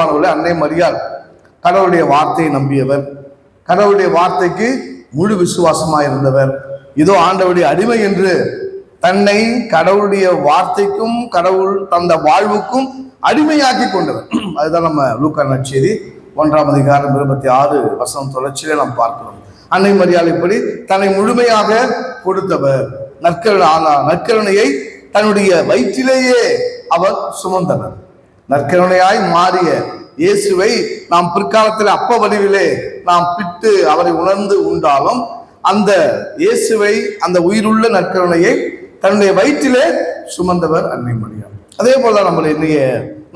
அன்னை மரியாள் கடவுளுடைய வார்த்தையை நம்பியவர், கடவுளுடைய வார்த்தைக்கு முழு விசுவாசமாக இருந்தவர். இதோ ஆண்டவருடைய அடிமை என்று தன்னை கடவுளுடைய வார்த்தைக்கும் கடவுள் தந்த வாழ்வுக்கும் அடிமையாக்கி கொண்டவர். அதுதான் நம்ம லூக்கா நற்செய்தி 1:26 தொடர்ச்சியிலே நாம் பார்க்கிறோம். அன்னை மரியாள் இப்படி தன்னை முழுமையாக கொடுத்தவர். நற்கருணையை தன்னுடைய வயிற்றிலேயே அவர் சுமந்தவர். நற்கருணையாய் மாறிய இயேசுவை நாம் பிற்காலத்தில் அப்ப வடிவிலே நாம் பிட்டு அவரை உணர்ந்து உண்டாலும் அந்த இயேசுவை, அந்த உயிருள்ள நற்கருணையை தன்னுடைய வயிற்றிலே சுமந்தவர் அன்னை மரியாள். அதே போல நம்ம இன்றைய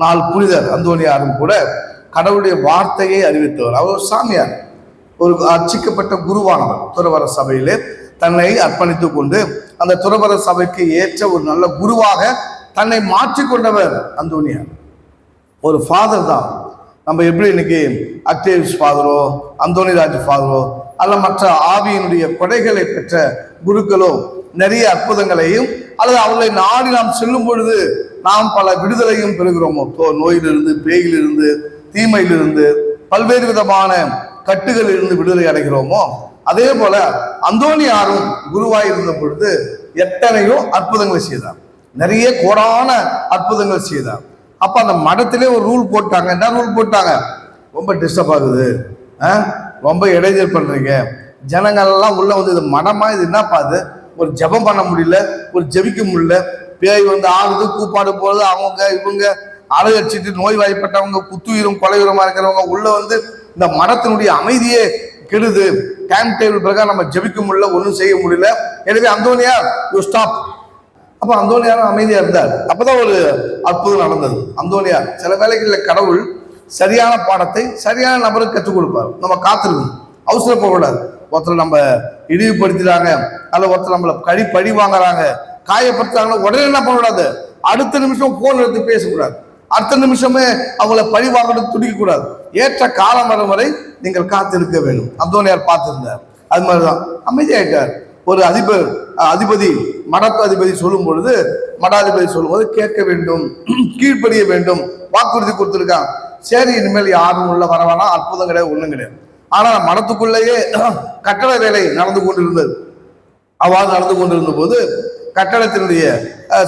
நாள் புனிதர் அந்தோனியாரும் கூட கடவுளுடைய வார்த்தையை அறிவித்தவர். அவர் சாமியார், ஒரு அர்ச்சிக்கப்பட்ட குருவானவர். துறவர சபையிலே தன்னை அர்ப்பணித்துக் கொண்டு அந்த துறவர சபைக்கு ஏற்ற ஒரு நல்ல குருவாக தன்னை மாற்றிக்கொண்டவர் அந்தோனியார். ஒரு ஃபாதர் தான். நம்ம எப்படி இன்னைக்கு அக்டேவியஸ் ஃபாதரோ அந்தோனிராஜ் ஃபாதரோ அல்ல மற்ற ஆவியினுடைய கொடைகளை பெற்ற குருக்களோ நிறைய அற்புதங்களையும் அல்லது அவர்களை நாடி நாம் செல்லும் பொழுது நாம் பல விடுதலையும் பெறுகிறோமோ, நோயிலிருந்து, பேயிலிருந்து, தீமையிலிருந்து, பல்வேறு விதமான கட்டுகளிலிருந்து விடுதலை அடைகிறோமோ, அதே போல அந்தோனியாரும் குருவாய் இருந்த பொழுது எத்தனையோ அற்புதங்களை செய்தார். நிறைய கோடான அற்புதங்கள் செய்தார். அப்ப அந்த மடத்திலே ஒரு ரூல் போட்டாங்க. என்ன ரூல் போட்டாங்க? ரொம்ப டிஸ்டர்ப் ஆகுது, ரொம்ப இடைஞ்சல் பண்றீங்க, ஜனங்கள் எல்லாம் உள்ள வந்து இது மடமா, இது என்னப்பா இது, ஒரு ஜெபம் பண்ண முடியல, ஒரு ஜெபிக்க முடியல, பேய் வந்து ஆகுது, கூப்பாடு போகுது, அவங்க இவங்க அழகடிச்சிட்டு நோய் வாய்ப்பட்டவங்க, குத்துயிரும் கொலையுரமா இருக்கிறவங்க உள்ள வந்து இந்த மடத்தினுடைய அமைதியே கெடுது. டைம் டேபிள் பிரகாரம் நம்ம ஜெபிக்க முடியல, ஒன்றும் செய்ய முடியல. எனவே அந்தோனியார் யூ ஸ்டாப். அப்ப அந்தோனியாரும் அமைதியா இருந்தார். அப்பதான் ஒரு அற்புதம் நடந்தது. அந்தோனியார் சில வேளைகளில் கடவுள் சரியான பாடத்தை சரியான நபருக்கு கற்றுக் கொடுப்பார். நம்ம காத்திருக்கணும், அவசரப்படக்கூடாது. ஒருத்தர் நம்ம இழிவுபடுத்திட்டாங்க அல்ல ஒருத்தர் நம்மளை பழி வாங்குறாங்க, காயப்படுத்துறாங்கன்னா உடனே என்ன பண்ணக்கூடாது, அடுத்த நிமிஷம் போன் எடுத்து பேசக்கூடாது, அடுத்த நிமிஷமே அவங்கள பழி வாங்கணும் துடிக்க கூடாது. ஏற்ற காலம் வரும் வரை நீங்கள் காத்திருக்க வேண்டும். அந்தோனியார் பார்த்திருந்தார். அது மாதிரிதான் அமைதியாயிட்டார். ஒரு அதிபதி மடத்து அதிபதி சொல்லும் பொழுது, மடாதிபதி சொல்லும் போது கேட்க வேண்டும், கீழ்ப்படிய வேண்டும், வாக்குறுதி கொடுத்துருக்காங்க. சரி, இனிமேல் யாரும் உள்ள வரவானா, அற்புதம் கிடையாது, ஒண்ணும் கிடையாது. ஆனா மடத்துக்குள்ளேயே கட்டட வேலை நடந்து கொண்டிருந்தது. அவ்வாறு நடந்து கொண்டிருந்த போது கட்டடத்தினுடைய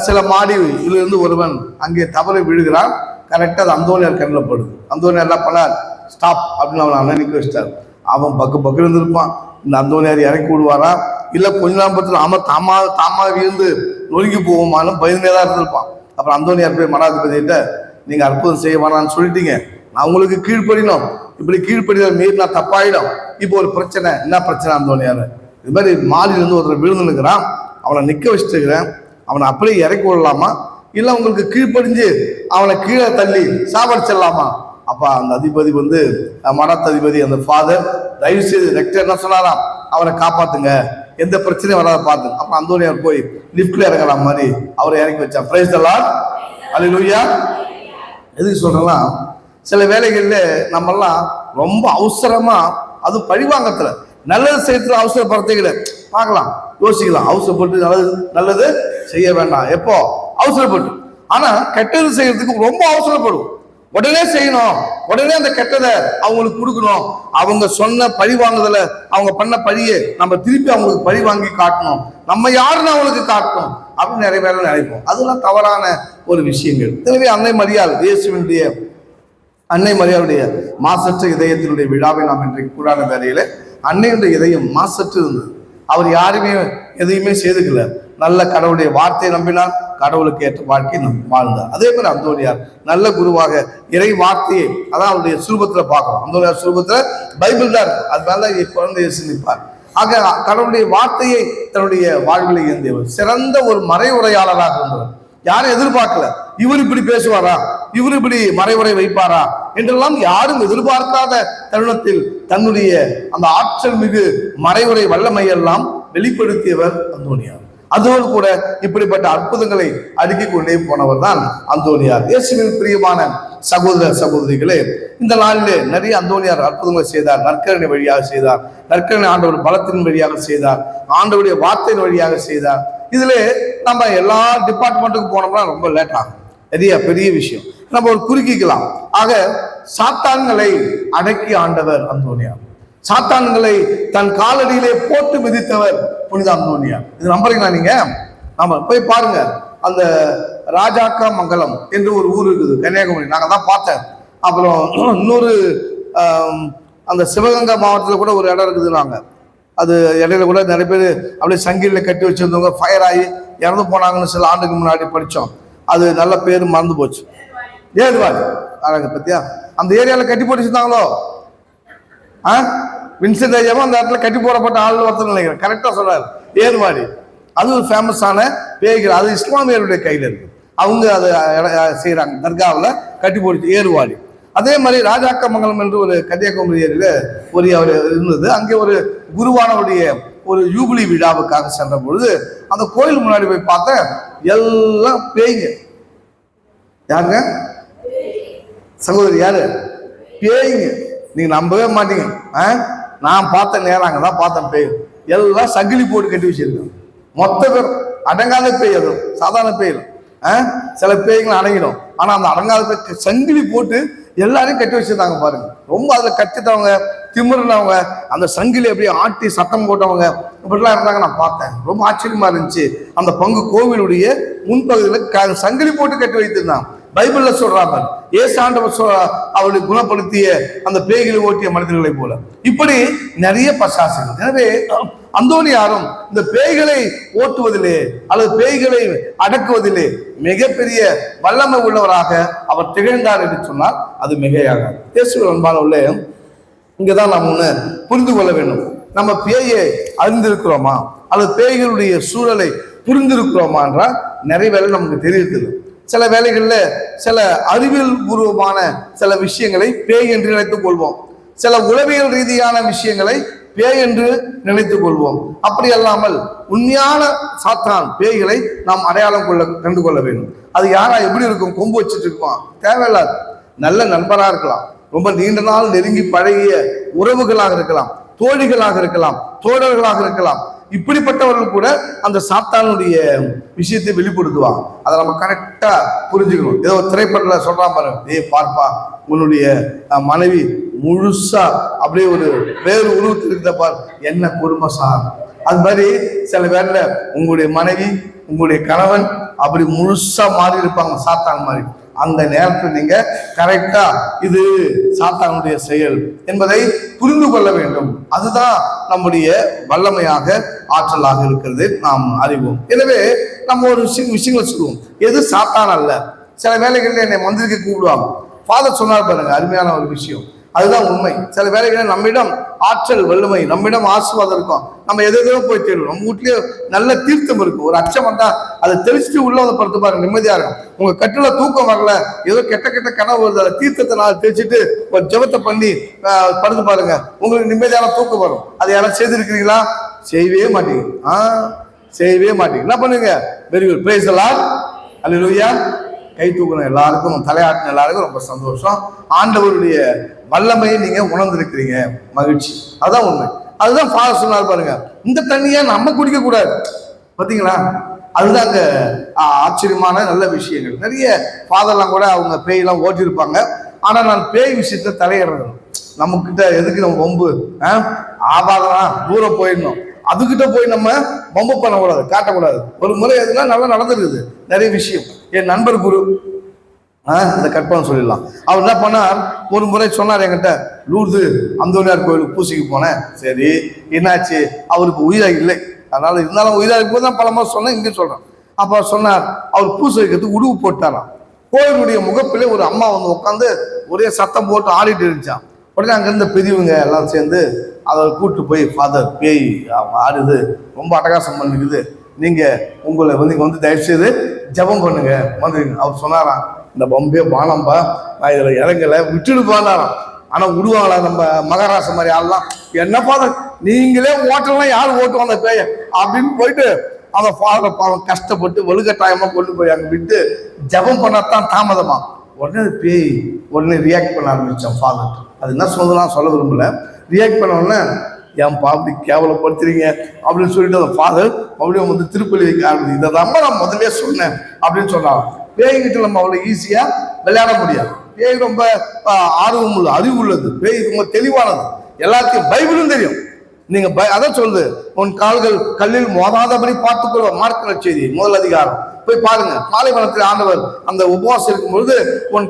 சில மாடியிலிருந்து ஒருவன் அங்கே தவறி விழுகிறான். கரெக்டா அது அந்தோனியார் கண்ணில் படுது. அந்தோனியார் என்ன பண்ணார், ஸ்டாப் அப்படின்னு அவன் அண்ணனுக்கு வச்சிட்டார். அவன் பக்கு இருந்திருப்பான். இந்த அந்தோனியார் இறக்கி விடுவாரா இல்ல கொஞ்ச நேரத்தில் அவன் தாமா இருந்து நொறுங்கி போவோமான்னு பயந்துதான் இருந்திருப்பான். அப்புறம் அந்தோனியார் போய் மடாதிபதியிட்ட, நீங்க அற்புதம் செய்ய வேணான்னு சொல்லிட்டீங்க, நான் உங்களுக்கு கீழ்ப்படினோம், இப்படி கீழ்ப்படிதல் மீறி நான் தப்பாயிடும். இப்போ ஒரு பிரச்சனை. என்ன பிரச்சனை அந்தோனியார்? இது மாதிரி மாடியிலிருந்து ஒருத்தர் விழுந்து நிற்கிறான், அவனை நிக்க வச்சுட்டுக்கிறேன், அவனை அப்படியே இறக்கி விடலாமா இல்லை உங்களுக்கு கீழ்ப்படிஞ்சு அவனை கீழே தள்ளி சாவடிச்சிடலாமா? அப்ப அந்த அதிபதி வந்து மடத்ததிபதி அந்த ஃபாதர் தயவு செய்து ரெக்டர் என்ன சொன்னாராம், அவனை காப்பாத்துங்க, எந்த பிரச்சனையும் வராத பார்த்துங்க. அப்ப அந்தோனியார் போய் லிப்ட்ல இறங்கலாம் மாதிரி அவரை இறக்கி வச்சான். பிரைஸ் தி லார்ட், அல்லேலூயா. எதுக்கு சொல்றேன்னா, சில வேலைகள்ல நம்மெல்லாம் ரொம்ப அவசரமா, அது பழிவாங்கத்துல நல்லது செய்யறதுல அவசரப்படுறதுல பார்க்கலாம், யோசிக்கலாம். அவசரப்பட்டு நல்லது செய்ய வேண்டாம், எப்போ அவசரப்பட்டு. ஆனா கெட்டது செய்யறதுக்கு ரொம்ப அவசரப்படும். உடனே செய்யணும், உடனே அந்த கெட்டதை அவங்களுக்கு கொடுக்கணும், அவங்க சொன்ன பழி வாங்குதல, அவங்க பண்ண பழியை நம்ம திருப்பி அவங்களுக்கு பழி வாங்கி காட்டணும், நம்ம யாருன்னு அவங்களுக்கு காட்டணும் அப்படின்னு நிறைய பேர் நினைப்போம். அதெல்லாம் தவறான ஒரு விஷயங்கள். எனவே அன்னை மரியாள், இயேசுவினுடைய அன்னை மரியாளுடைய மாசற்ற இதயத்தினுடைய விழாவை நாம் இன்றைக்கு கூடாத வேலையில அன்னையுடைய இதயம் மாசற்று இருந்தது. அவர் யாருமே எதையுமே செய்துக்கல. நல்ல கடவுளுடைய வார்த்தையை நம்பினார், கடவுளுக்கு ஏற்ற வாழ்க்கையை வாழ்ந்தார். அதே மாதிரி அந்தோனியார் நல்ல குருவாக இறை வார்த்தையை, அதான் அவருடைய சுரூபத்துல பார்க்கிறோம். அந்தோனியார் சுரூபத்துல பைபிள் தான் இருக்கு, அதனால குழந்தையை சிந்திப்பார். ஆக கடவுளுடைய வார்த்தையை தன்னுடைய வாழ்வில் ஏந்தியவர். சிறந்த ஒரு மறைவுரையாளராக இருந்தவர். யாரும் எதிர்பார்க்கல, இவர் இப்படி பேசுவாரா, இவர் இப்படி மறைவுரை வைப்பாரா என்றெல்லாம் யாரும் எதிர்பார்க்காத தருணத்தில் தன்னுடைய அந்த ஆற்றல் மிகு மறைவுரை வல்லமையெல்லாம் வெளிப்படுத்தியவர் அந்தோனியார். அதோடு கூட இப்படிப்பட்ட அற்புதங்களை அடுக்கிக் கொண்டே போனவர் தான் அந்தோனியார். இயேசுவின் பிரியமான சகோதர சகோதரிகளே, இந்த நாளிலே நிறைய அந்தோனியார் அற்புதங்களை செய்தார். நற்கருணை வழியாக செய்தார், நற்கருணை ஆண்டவர் பலத்தின் வழியாக செய்தார், ஆண்டவருடைய வார்த்தையின் வழியாக செய்தார். இதுல நம்ம எல்லா டிபார்ட்மெண்ட்டுக்கு போனோம்னா ரொம்ப லேட் ஆகும். பெரிய விஷயம் நம்ம ஒரு குறுக்கிக்கலாம். ஆக சாத்தான்களை அடக்கி ஆண்டவர் அந்தோனியார். சாத்தான்களை தன் காலடியிலே போட்டு மிதித்தவர் புனித அந்தோனியார். இது நம்புறீங்களா நீங்க? ஆமா, போய் பாருங்க. அந்த ராஜாக்கா மங்கலம் என்று ஒரு ஊர் இருக்குது கன்னியாகுமரி, நாங்க தான் பார்த்தேன். அப்புறம் இன்னொரு அந்த சிவகங்கை மாவட்டத்தில் கூட ஒரு இடம் இருக்குது. நாங்கள் அது இடையில கூட நிறைய பேர் அப்படியே சங்கிலில் கட்டி வச்சிருந்தவங்க ஃபயர் ஆகி இறந்து போனாங்கன்னு சில ஆண்டுக்கு முன்னாடி படித்தோம். அது நல்ல பேர் மறந்து போச்சு. ஏதுவாடி அழகு பத்தியா அந்த ஏரியாவில் கட்டி போட்டு வச்சிருந்தாங்களோ? வின்சென்ட் ஐயாவும் அந்த இடத்துல கட்டி போடப்பட்ட ஆள் ஒருத்தர் நினைக்கிறேன். கரெக்டாக சொல்றாரு. ஏர்வாடி அது ஒரு ஃபேமஸான பேய்கள். அது இஸ்லாமியருடைய கையில் இருக்கு. அவங்க அதை செய்யறாங்க. தர்காவில் கட்டி போடுச்சு ஏர்வாடி. அதே மாதிரி ராஜாக்கமங்கலம் என்று ஒரு கன்னியாகுமரி ஏரியில ஒரு அவர் இருந்தது. அங்கே ஒரு குருவானவருடைய ஒரு யூபிலி விழாவுக்காக சென்ற பொழுது அந்த கோயில் முன்னாடி போய் பார்த்தேன், எல்லாம் பேய்ங்க. யாருங்க சகோதரி? யாரு? பேய்ங்க. நீங்க நம்பவே மாட்டீங்க. நான் பார்த்த நேரம் அங்கதான் பார்த்தேன். பேய் எல்லாம் சங்கிலி போட்டு கட்டி வச்சிருக்கேன். மொத்த பேர் அடங்காத பேய். அது சாதாரண பேய். சில பேய்களை அடங்கிடும். ஆனா அந்த அடங்காத பேய் சங்கிலி போட்டு எல்லாரையும் கட்டி வச்சிருந்தாங்க பாருங்க. ரொம்ப அதுல கட்டிட்டவங்க, திமிர்னவங்க, அந்த சங்கிலி அப்படியே ஆட்டி சத்தம் போட்டவங்க இப்படிலாம் இருந்தாங்க. நான் பார்த்தேன், ரொம்ப ஆச்சரியமா இருந்துச்சு. அந்த பங்கு கோவிலுடைய முன்பகுதியில சங்கிலி போட்டு கட்டி வைத்திருந்தாங்க. பைபிள்ல சொல்றாங்க, ஏசு ஆண்டவர் அவருடைய குணப்படுத்திய அந்த பேய்களை ஓட்டிய மனிதர்களை போல இப்படி நிறைய பசாசுகள். எனவே அந்தோனியாரும் இந்த பேய்களை ஓட்டுவதிலே அல்லது பேய்களை அடக்குவதிலே மிகப்பெரிய வல்லமை உள்ளவராக அவர் திகழ்ந்தார் என்று சொன்னால் அது மிகையாக. இயேசுவின் அன்பானவர்களே, இங்கதான் நாம் ஒண்ணு புரிந்து கொள்ள வேண்டும். நம்ம பேயை அறிந்திருக்கிறோமா அல்லது பேய்களுடைய சூழலை புரிந்திருக்கிறோமா என்றால் நிறைய வேலை நமக்கு தெரியுது. சில வேளைகள்ல சில அறிவியல் பூர்வமான சில விஷயங்களை பேய் என்று நினைத்துக் கொள்வோம். சில உளவியல் ரீதியான விஷயங்களை பேய் என்று நினைத்துக் கொள்வோம். அப்படி அல்லாமல் உண்மையான சாத்தான் பேய்களை நாம் அடையாளம் கண்டு கொள்ள வேண்டும். அது யாரா எப்படி இருக்கும்? கொம்பு வச்சுட்டு இருக்குமா? தேவையில்லாது. நல்ல நண்பரா இருக்கலாம், ரொம்ப நீண்ட நாள் நெருங்கி பழகிய உறவுகளாக இருக்கலாம், தோழிகளாக இருக்கலாம், தோழர்களாக இருக்கலாம். இப்படிப்பட்டவர்கள் கூட அந்த சாத்தானுடைய விஷயத்தை வெளிப்படுத்துவாங்க. அதை நம்ம கரெக்டா புரிஞ்சுக்கணும். ஏதோ திரைப்படத்துல சொல்றான் பாருங்க, பார்ப்பா உன்னுடைய மனைவி முழுசா அப்படியே ஒரு வேறு உருவத்தில் இருந்த பார், என்ன குடும்பம் சார். அது மாதிரி சில பேர்ல உங்களுடைய மனைவி உங்களுடைய கணவன் அப்படி முழுசா மாறி இருப்பாங்க, சாத்தான் மாதிரி. அந்த நேரத்தில் நீங்க கரெக்டா இது சாத்தானுடைய செயல் என்பதை புரிந்து கொள்ள வேண்டும். அதுதான் நம்முடைய வல்லமையாக ஆற்றலாக இருக்கிறது நாம் அறிவோம். எனவே நம்ம ஒரு விஷயங்களை சொல்லுவோம், எது சாத்தான் அல்ல. சில வேலைகளில் என்னை மந்திரிக்க கூப்பிடுவாங்க. ஃபாதர் சொன்னார் பாருங்க, அருமையான ஒரு விஷயம். அதுதான் உண்மை. சில வேலைகளில் நம்மிடம் ஆற்றல் வல்லமை, நம்மிடம் ஆசீர்வாதம் இருக்கும், நம்ம எதோ போய் தேடுவோம். நம்ம வீட்லயே நல்ல தீர்த்தம் இருக்கும், ஒரு அச்சம் வந்தா அதை தெளிச்சுட்டு உள்ள வந்து படுத்து பாருங்க, நிம்மதியா இருக்கும். உங்க கட்டுல தூக்கம் வரல, ஏதோ கெட்ட கெட்ட கனவு வருது, அதை தீர்த்தத்தை நான் தெளிச்சுட்டு ஒரு ஜெபத்தை பண்ணி படுத்து பாருங்க, உங்களுக்கு நிம்மதியான தூக்கம் வரும். அதை யாரும் செய்திருக்கிறீங்களா? செய்யவே மாட்டீங்க. செய்யவே மாட்டீங்க. என்ன பண்ணுங்க? Very good, praise the Lord, hallelujah. கை தூக்கணும் எல்லாருக்கும், தலையாட்டின எல்லாருக்கும் ரொம்ப சந்தோஷம். ஆண்டவருடைய வல்லமையை நீங்க உணர்ந்திருக்கிறீங்க, மகிழ்ச்சி. அதுதான் உண்மை. அதுதான் ஃபாதர் சொன்னார் பாருங்க, இந்த தண்ணியை நம்ம குடிக்க கூடாது. பார்த்தீங்களா? அதுதான் அங்க ஆச்சரியமான நல்ல விஷயங்கள். நிறைய ஃபாதர்லாம் கூட அவங்க பேயெல்லாம் ஓட்டியிருப்பாங்க. ஆனா நான் பேய் விஷயத்த தலையிடுறது நம்ம கிட்ட எதுக்கு? நம்ம வம்பு ஆபாதம் தூரம் போயிடணும், அதுகிட்ட போய் நம்ம வம்பு பண்ணக்கூடாது, காட்டக்கூடாது. ஒரு முறை எதுனா நல்லா நடந்துருக்குது நிறைய விஷயம். என் நண்பர் குரு இந்த கற்பனை சொல்லிடலாம். அவர் என்ன பண்ணார், ஒரு முறை சொன்னார் என்கிட்ட, லூர்து அந்தோனியார் கோயிலுக்கு பூசிக்கு போனேன். சரி, என்னாச்சு? அவருக்கு உயிராக இல்லை, அதனால இருந்தாலும் உயிராக இருக்கும்போது தான் பல முறை சொன்னேன், இங்கே சொல்றேன். அப்ப சொன்னார், அவர் பூசை வைக்கிறதுக்கு உடுவு போட்டாராம். கோயிலுடைய முகப்பிலே ஒரு அம்மா வந்து உட்காந்து ஒரே சத்தம் போட்டு ஆடிட்டு இருந்துச்சான். உடனே அங்கிருந்த பெரியவங்க எல்லாம் சேர்ந்து அதை கூப்பிட்டு போய், ஃபாதர் பேய் ஆடுது, ரொம்ப அட்டகாசம் பண்ணிக்குது, நீங்க உங்களை வந்து தயவு செய்து ஜபம் பண்ணுங்க வந்துருங்க. அவர் சொன்னாராம், இந்த பம்பே பானம்பா, நான் இதுல இறங்கல, விட்டுடு போனாராம். ஆனா விடுவாங்களா நம்ம மகாராஷ்டிரா மாதிரி ஆள்லாம்? என்ன ஃபாதர் நீங்களே ஓட்டலாம், யார் ஓட்டுவோம் அந்த பேய அப்படின்னு போயிட்டு அந்த ஃபாதரை பாவம் கஷ்டப்பட்டு வலுக்கட்டாயமா கொண்டு போய் அங்க விட்டு ஜபம் பண்ணத்தான் தாமதமா. உடனே பேய் உடனே ரியாக்ட் பண்ண ஆரம்பிச்சான் ஃபாதர். அது என்ன சொல்லலாம் சொல்ல விரும்பல. ரியாக்ட் பண்ண உடனே, ஏன்பா அப்படி கேவலப்படுத்துறீங்க அப்படின்னு சொல்லிட்டு அந்த ஃபாதர் மறுபடியும் வந்து திருப்பலி வைக்க ஆரம்பிச்சு. இதை தான் நான் முதலே சொன்னேன் அப்படின்னு சொன்னாங்க. பேய்கிட்ட நம்ம அவ்வளோ ஈஸியா விளையாட முடியாது. பேய் ரொம்ப ஆர்வம் உள்ள அறிவு உள்ளது, பேய் ரொம்ப தெளிவானது, எல்லாத்தையும் பைபிளும் தெரியும். நீங்க அதான் சொல்லுது, உன் கால்கள் கல்லில் மோதாதபடி பார்த்துக்கொள்வ. மார்க் நற்செய்தி 1 அதிகாரம் போய் பாருங்க. பாலைவனத்தில் ஆண்டவர் அந்த உபவாசம் இருக்கும் பொழுது உன்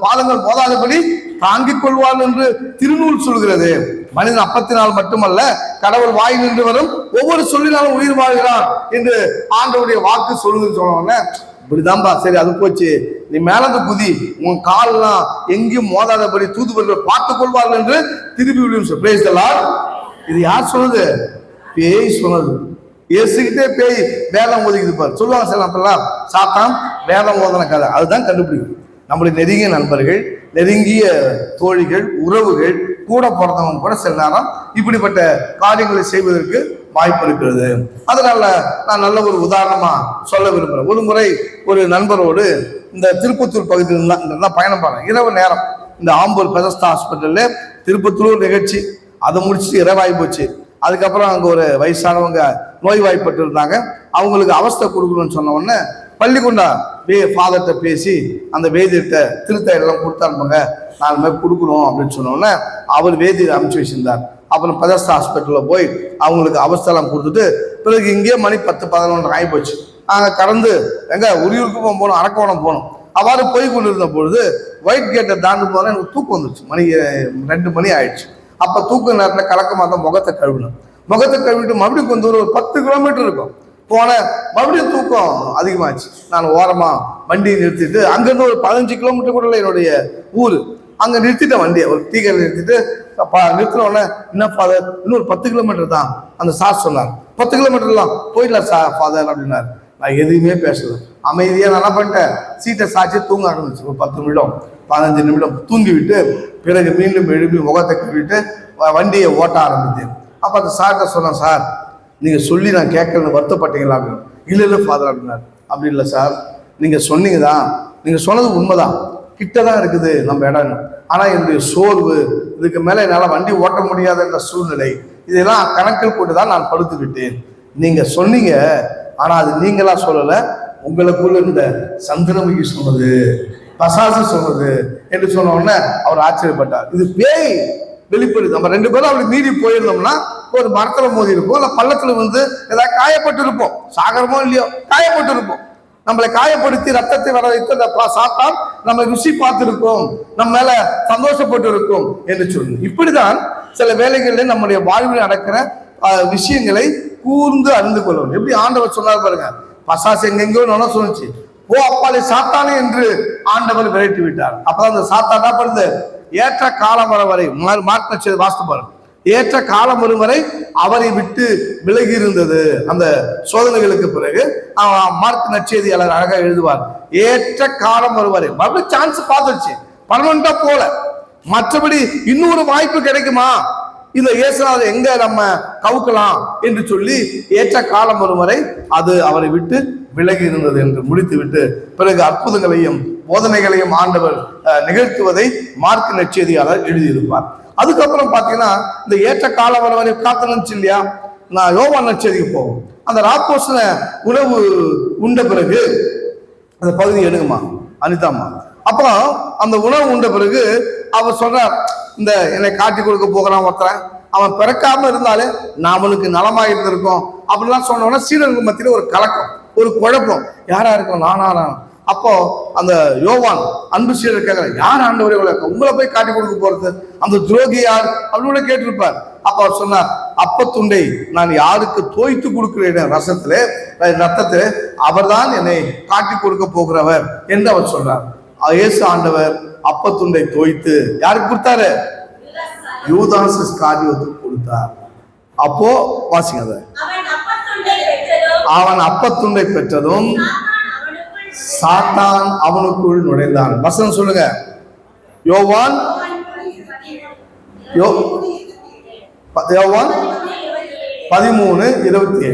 பாதங்கள் மோதாதபடி தாங்கிக் கொள்வார் என்று திருநூல் சொல்கிறது. மனிதன் அப்பத்தினால் மட்டுமல்ல கடவுள் வாய் நின்று வரும் ஒவ்வொரு சொல்லினாலும் உயிர் வாழ்கிறான் என்று ஆண்டவருடைய வாக்கு சொல்லுதுன்னு சொன்னோன்னே இப்படிதான்பா, சரி அது போச்சு, நீ மேலது குதி, உன் கால்லாம் எங்கேயும் மோதாதபடி தூதுவர்கள் பார்த்துக் கொள்வார்கள் என்று திருப்பி. இது யார் சொன்னது? பேய் சொன்னது. இயேசுகிட்டே பேய் வேதம் ஓதிக்குது பாரு. சொல்லுவாங்க சில அப்பெல்லாம் சாத்தான் வேதம் ஓதன கதை. அதுதான் கண்டுபிடிக்கும். நம்முடைய நெருங்கிய நண்பர்கள், நெருங்கிய தோழிகள், உறவுகள், கூட பிறந்தவங்க கூட சில நேரம் இப்படிப்பட்ட காரியங்களை செய்வதற்கு வாய்ப்பு இருக்கிறது. அதனால நான் நல்ல ஒரு உதாரணமா சொல்ல விரும்புகிறேன். ஒரு முறை ஒரு நண்பரோடு இந்த திருப்பத்தூர் பகுதியில் தான் பயணம் பண்ணேன். இரவு நேரம் இந்த ஆம்பூர் பெதஸ்தா ஹாஸ்பிட்டல்ல திருப்பத்தூர் நிகழ்ச்சி, அதை முடிச்சுட்டு இரவாகி போச்சு. அதுக்கப்புறம் அங்கே ஒரு வயசானவங்க நோய்வாய்ப்பட்டு இருந்தாங்க. அவங்களுக்கு அவஸ்தை கொடுக்கணும்னு சொன்ன உடனே பள்ளிக்கொண்டா ஃபாதர்கிட்ட பேசி அந்த வேதியிட்ட திருத்த எல்லாம் கொடுத்தாருப்பாங்க, 4 பேர் கொடுக்கணும் அப்படின்னு சொன்ன உடனே அவர் வேதியை அனுப்பிச்சு வச்சிருந்தார். அப்புறம் பெதஸ்தா ஹாஸ்பிட்டலில் போய் அவங்களுக்கு அவஸ்தெல்லாம் கொடுத்துட்டு பிறகு இங்கேயே மணி 10-11 ஆகி போச்சு. நாங்கள் கடந்து உரியூருக்கு போகணும், அரக்கோணம் போகணும். அவ்வாறு போய் கொண்டு இருந்த பொழுது ஒயிட் கேட்டை தாண்டு போனால் எனக்கு தூக்கம் வந்துருச்சு. மணி 2 மணி ஆயிடுச்சு. அப்போ தூக்க நேரத்தில் கலக்கமாக தான் முகத்தை கழுவினேன். முகத்தை கழுவிட்டு மறுபடியும் கொஞ்சம் தூரம் ஒரு 10 கிலோமீட்டர் இருக்கும் போன, மறுபடியும் தூக்கம் அதிகமாச்சு. நான் ஓரமாக வண்டியை நிறுத்திட்டு, அங்கேருந்து ஒரு 15 கிலோமீட்டர் கூட இல்லை என்னுடைய ஊர், அங்கே நிறுத்திட்டேன் வண்டியை. ஒரு டீ கடையில் நிறுத்திட்டு நிறுத்தினோடனே என்ன ஃபாதர் இன்னொரு 10 கிலோமீட்டர் தான் அந்த சார் சொன்னார். 10 கிலோமீட்டர்லாம் போயிடலாம் ஃபாதர் அப்படின்னாரு. நான் எதுவுமே பேசல, அமைதியாக நல்லா பண்ணிட்டேன். சீட்டை சாய்ச்சி தூங்க ஆரம்பிச்சு. ஒரு 10 நிமிடம் 15 நிமிடம் தூங்கி விட்டு பிறகு மீண்டும் எழுப்பி முகத்தை கழுவிட்டு வண்டியை ஓட்ட ஆரம்பித்தேன். அப்போ அந்த சார்கிட்ட சொன்னேன், சார் நீங்கள் சொல்லி நான் கேட்கலன்னு வருத்தப்பட்டீங்களா அப்படின்னு. இல்லை ஃபாதர் அப்படின்னாரு. அப்படி இல்லை சார், நீங்கள் சொன்னீங்க தான், நீங்கள் சொன்னது உண்மைதான், கிட்ட தான் இருக்குது நம்ம இடம். ஆனால் என்னுடைய சோர்வு, இதுக்கு மேலே என்னால் வண்டி ஓட்ட முடியாத என்ற சூழ்நிலை, இதெல்லாம் கணக்கில் போட்டு தான் நான் படுத்து விட்டேன். நீங்கள் சொன்னீங்க, ஆனால் அது நீங்களா சொல்லலை, உங்களுக்குள்ள இந்த சந்திரமுகி சொன்னது, பசாசு சொன்னது என்று சொன்ன உடனே அவர் ஆச்சரியப்பட்டார். இது பேய் வெளிப்படுது. நம்ம 2 பேரும் அப்படி மீறி போயிருந்தோம்னா ஒரு மரத்துல மோதி இருப்போம், இல்லை பள்ளத்துல ஏதாவது காயப்பட்டு இருப்போம், சாகரமோ இல்லையோ காயப்பட்டு இருப்போம். நம்மளை காயப்படுத்தி ரத்தத்தை வர வைத்து அந்த சாத்தான் நம்ம ருசி பார்த்திருக்கோம், நம்ம மேல சந்தோஷப்பட்டு இருக்கும் என்று சொல்லு. இப்படிதான் சில வேலைகளில் நம்முடைய வாழ்வில் நடக்கிற விஷயங்களை கூர்ந்து அறிந்து கொள்ளணும். எப்படி ஆண்டவர் சொன்னார் பாருங்க, பசாசு எங்கெங்கயோ நொன சொன்னிச்சு, ஓ அப்பாலே சாத்தானே என்று ஆண்டவர் விரட்டி விட்டார். அப்பதான் அந்த சாத்தான் என்ன பண்ணுது, ஏற்ற காலம் வரை மார்க் நட்சத்திரம் வாஸ்து பாருங்க, ஏற்ற காலம் வரும் வரை அவரை விட்டு விலகி இருந்தது. அந்த சோதனைகளுக்கு பிறகு மார்க் நற்செய்தியாளர் அழகா எழுதுவார், ஏற்ற காலம் வரும் வரை மறுபடியும் சான்ஸ் பார்த்துருச்சு, பர்மனண்டா போல, மற்றபடி இன்னொரு வாய்ப்பு கிடைக்குமா, இந்த இயேசுநாதர் எங்க நம்ம கவுக்கலாம் என்று சொல்லி ஏற்ற காலம் வரும் வரை அது அவரை விட்டு விலகி இருந்தது என்று முடித்து விட்டு பிறகு அற்புதங்களையும் போதனைகளையும் ஆண்டவர் நிகழ்த்துவதை மார்க் நற்செய்தியாளர் எழுதியிருப்பார். அதுக்கப்புறம் பார்த்தீங்கன்னா இந்த ஏற்ற காலம் வரை காத்துனுச்சு இல்லையா, நான் யோவான் நற்செய்திக்கு போவோம். அந்த ராப்போசன உணவு உண்ட பிறகு அந்த பகுதி எடுக்குமா அனிதாமா, அப்புறம் அந்த உணவு உண்ட பிறகு அவர் சொல்றார், இந்த என்னை காட்டி கொடுக்க போகிறான் ஒருத்தன், அவன் பிறக்காம இருந்தாலே நாமளுக்கு நலமாக இருந்திருக்கும் அப்படிலாம் சொன்னோன்னா சீடர்கள் மத்தியில் ஒரு கலக்கம், ஒரு குழப்பம், யாரா இருக்கும், நானா. அப்போ அந்த யோவான் அன்பு சீடர் கேட்கற, யார் ஆண்டவரே உங்களை போய் காட்டி கொடுக்க போறது, அந்த துரோகி யார் அப்படின்னு கேட்டிருப்பார். அப்ப அவர் சொன்னார், அப்பத்துண்டை நான் யாருக்கு தோய்த்து கொடுக்கிறேன் ரத்தத்திலே அவர் தான் என்னை காட்டி கொடுக்க போகிறவர் என்று அவர் சொன்னார். இயேசு ஆண்டவர் அப்பத்துண்டை தோய்த்து யாருக்கு கொடுத்தாரு, யூதாஸ் இஸ்காரியோத்துக்கு கொடுத்தார். அப்போ வாசிங்க, அதை அவன் அப்பத்துண்டை பெற்றதும் சாத்தான் அவனுக்குள் நுழைந்தான். வசனம் சொல்லுங்க, யோவான் 13:27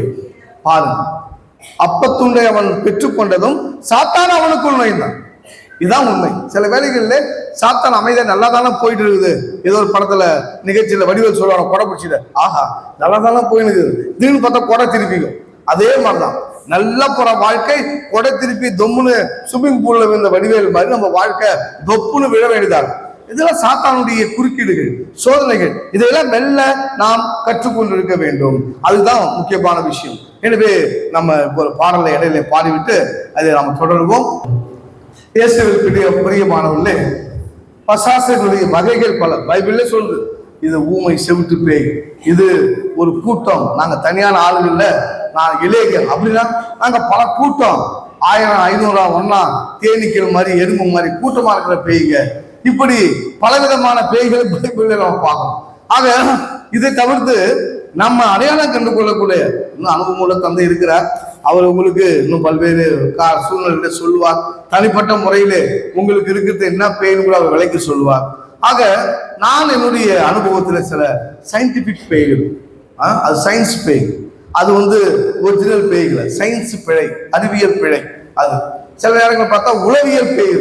பாருங்க. அப்பத்துண்டை அவன் பெற்றுக்கொண்டதும் சாத்தான் அவனுக்குள் நுழைந்தான். இதுதான் உண்மை. சில வேலைகளில் சாத்தான் அமைதியா நல்லா தானே போயிட்டு இருக்குது. ஏதோ ஒரு படத்துல நிகழ்ச்சியில வடிவேல் சொல்லுவாங்க, கொடை பிடிச்சிட, ஆஹா நல்லா தானே போயிட்டு இருக்குது, திடீர்னு பார்த்தா கொடை திருப்பிக்கும். அதே மாதிரிதான் நல்லா போற வாழ்க்கை கொடை திருப்பி தொம்முன்னு ஸ்விம்மிங் பூல்ல விழுந்த வடிவேல் மாதிரி நம்ம வாழ்க்கை தொப்புன்னு விழ வேண்டியதா. இதெல்லாம் சாத்தானுடைய குறுக்கீடுகள், சோதனைகள். இதையெல்லாம் மெல்ல நாம் கற்றுக்கொண்டிருக்க வேண்டும். அதுதான் முக்கியமான விஷயம். எனவே நம்ம ஒரு பாடலை இடையில பாடிவிட்டு அதை நாம் தொடருவோம். இயேசுவில் பிரியமானவர்களே, பசாசுகளுடைய வகைகள் பல பைபிள்ல சொல்லுது. இது ஊமை, செவிட்டு பேய், இது ஒரு கூட்டம். நாங்க தனியான ஆளுகள்ல, நான் இளைஞர் அப்படின்னா நாங்க பல கூட்டம், 1000 500 ஒன்னா தேனீக்கள் மாதிரி, எறும்பு மாதிரி கூட்டமா இருக்கிற பேய்க. இப்படி பலவிதமான பேய்களை பைபிள்ல நம்ம பார்க்கணும். ஆக இதை தவிர்த்து நம்ம அடையாளம் கண்டு கொள்ளக்கூடிய இன்னும் அனுபவமுள்ள தந்தை இருக்கிறார். அவர் உங்களுக்கு இன்னும் பல்வேறு சூழ்நிலையில சொல்லுவார். தனிப்பட்ட முறையிலே உங்களுக்கு இருக்கிறது என்ன பேய்னு கூட அவர் விலைக்கு சொல்லுவார். ஆக நான் என்னுடைய அனுபவத்துல சில சயின்டிபிக் பேய்கள், அது சயின்ஸ் பேய், அது ஒரிஜினல் பேய்களை, சயின்ஸ் பிழை, அறிவியல் பிழை. அது சில நேரங்கள் பார்த்தா உளவியல் பேய்,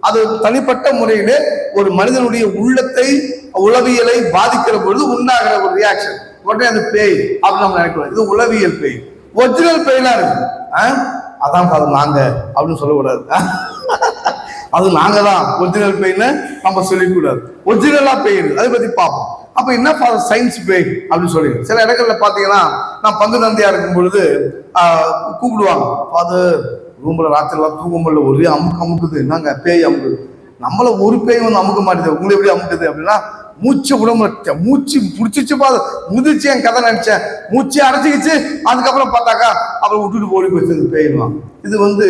அது தனிப்பட்ட முறையிலே ஒரு மனிதனுடைய உள்ளத்தை, உளவியலை பாதிக்கிற பொழுது உண்டாகிற ஒரு ரியாக்ஷன், உடனே அது பேய் அப்படின்னு நம்ம நினைக்கிறோம். இது உளவியல் பேய். ஒரிஜினல் பேய்லாம் இருக்கு. அதான் ஃபாதர் நாங்க அப்படின்னு சொல்லக்கூடாது. அது நாங்க தான் ஒரிஜினல் பேய்னு நம்ம சொல்லிக்கூடாது. ஒரிஜினலா பேய் இருக்கு, அதை பத்தி பார்ப்போம். அப்ப என்ன ஃபாதர் சயின்ஸ் பேய் அப்படின்னு சொல்லி சில இடங்கள்ல பாத்தீங்கன்னா, நான் பங்கு தந்தையா இருக்கும் பொழுது கூப்பிடுவாங்க, ஃபாதர் ரூம்ல ராத்திரிலாம் தூங்க முடியல, ஒரே அமுக்குது, என்னங்க பேய் அமுக்குது. நம்மள ஒரு பேய் அமுக்க மாட்டேது, உங்களை எப்படி அமுக்குது அப்படின்னா, மூச்சு விட மூச்சு பிடிச்சிச்சுப்பா, முதிச்சு என் கதை நினைச்சேன், மூச்சு அடைச்சிக்கிச்சு. அதுக்கப்புறம் பார்த்தாக்கா அப்புறம் விட்டுட்டு ஓடி போயிடுச்சு பேயிடுவான். இது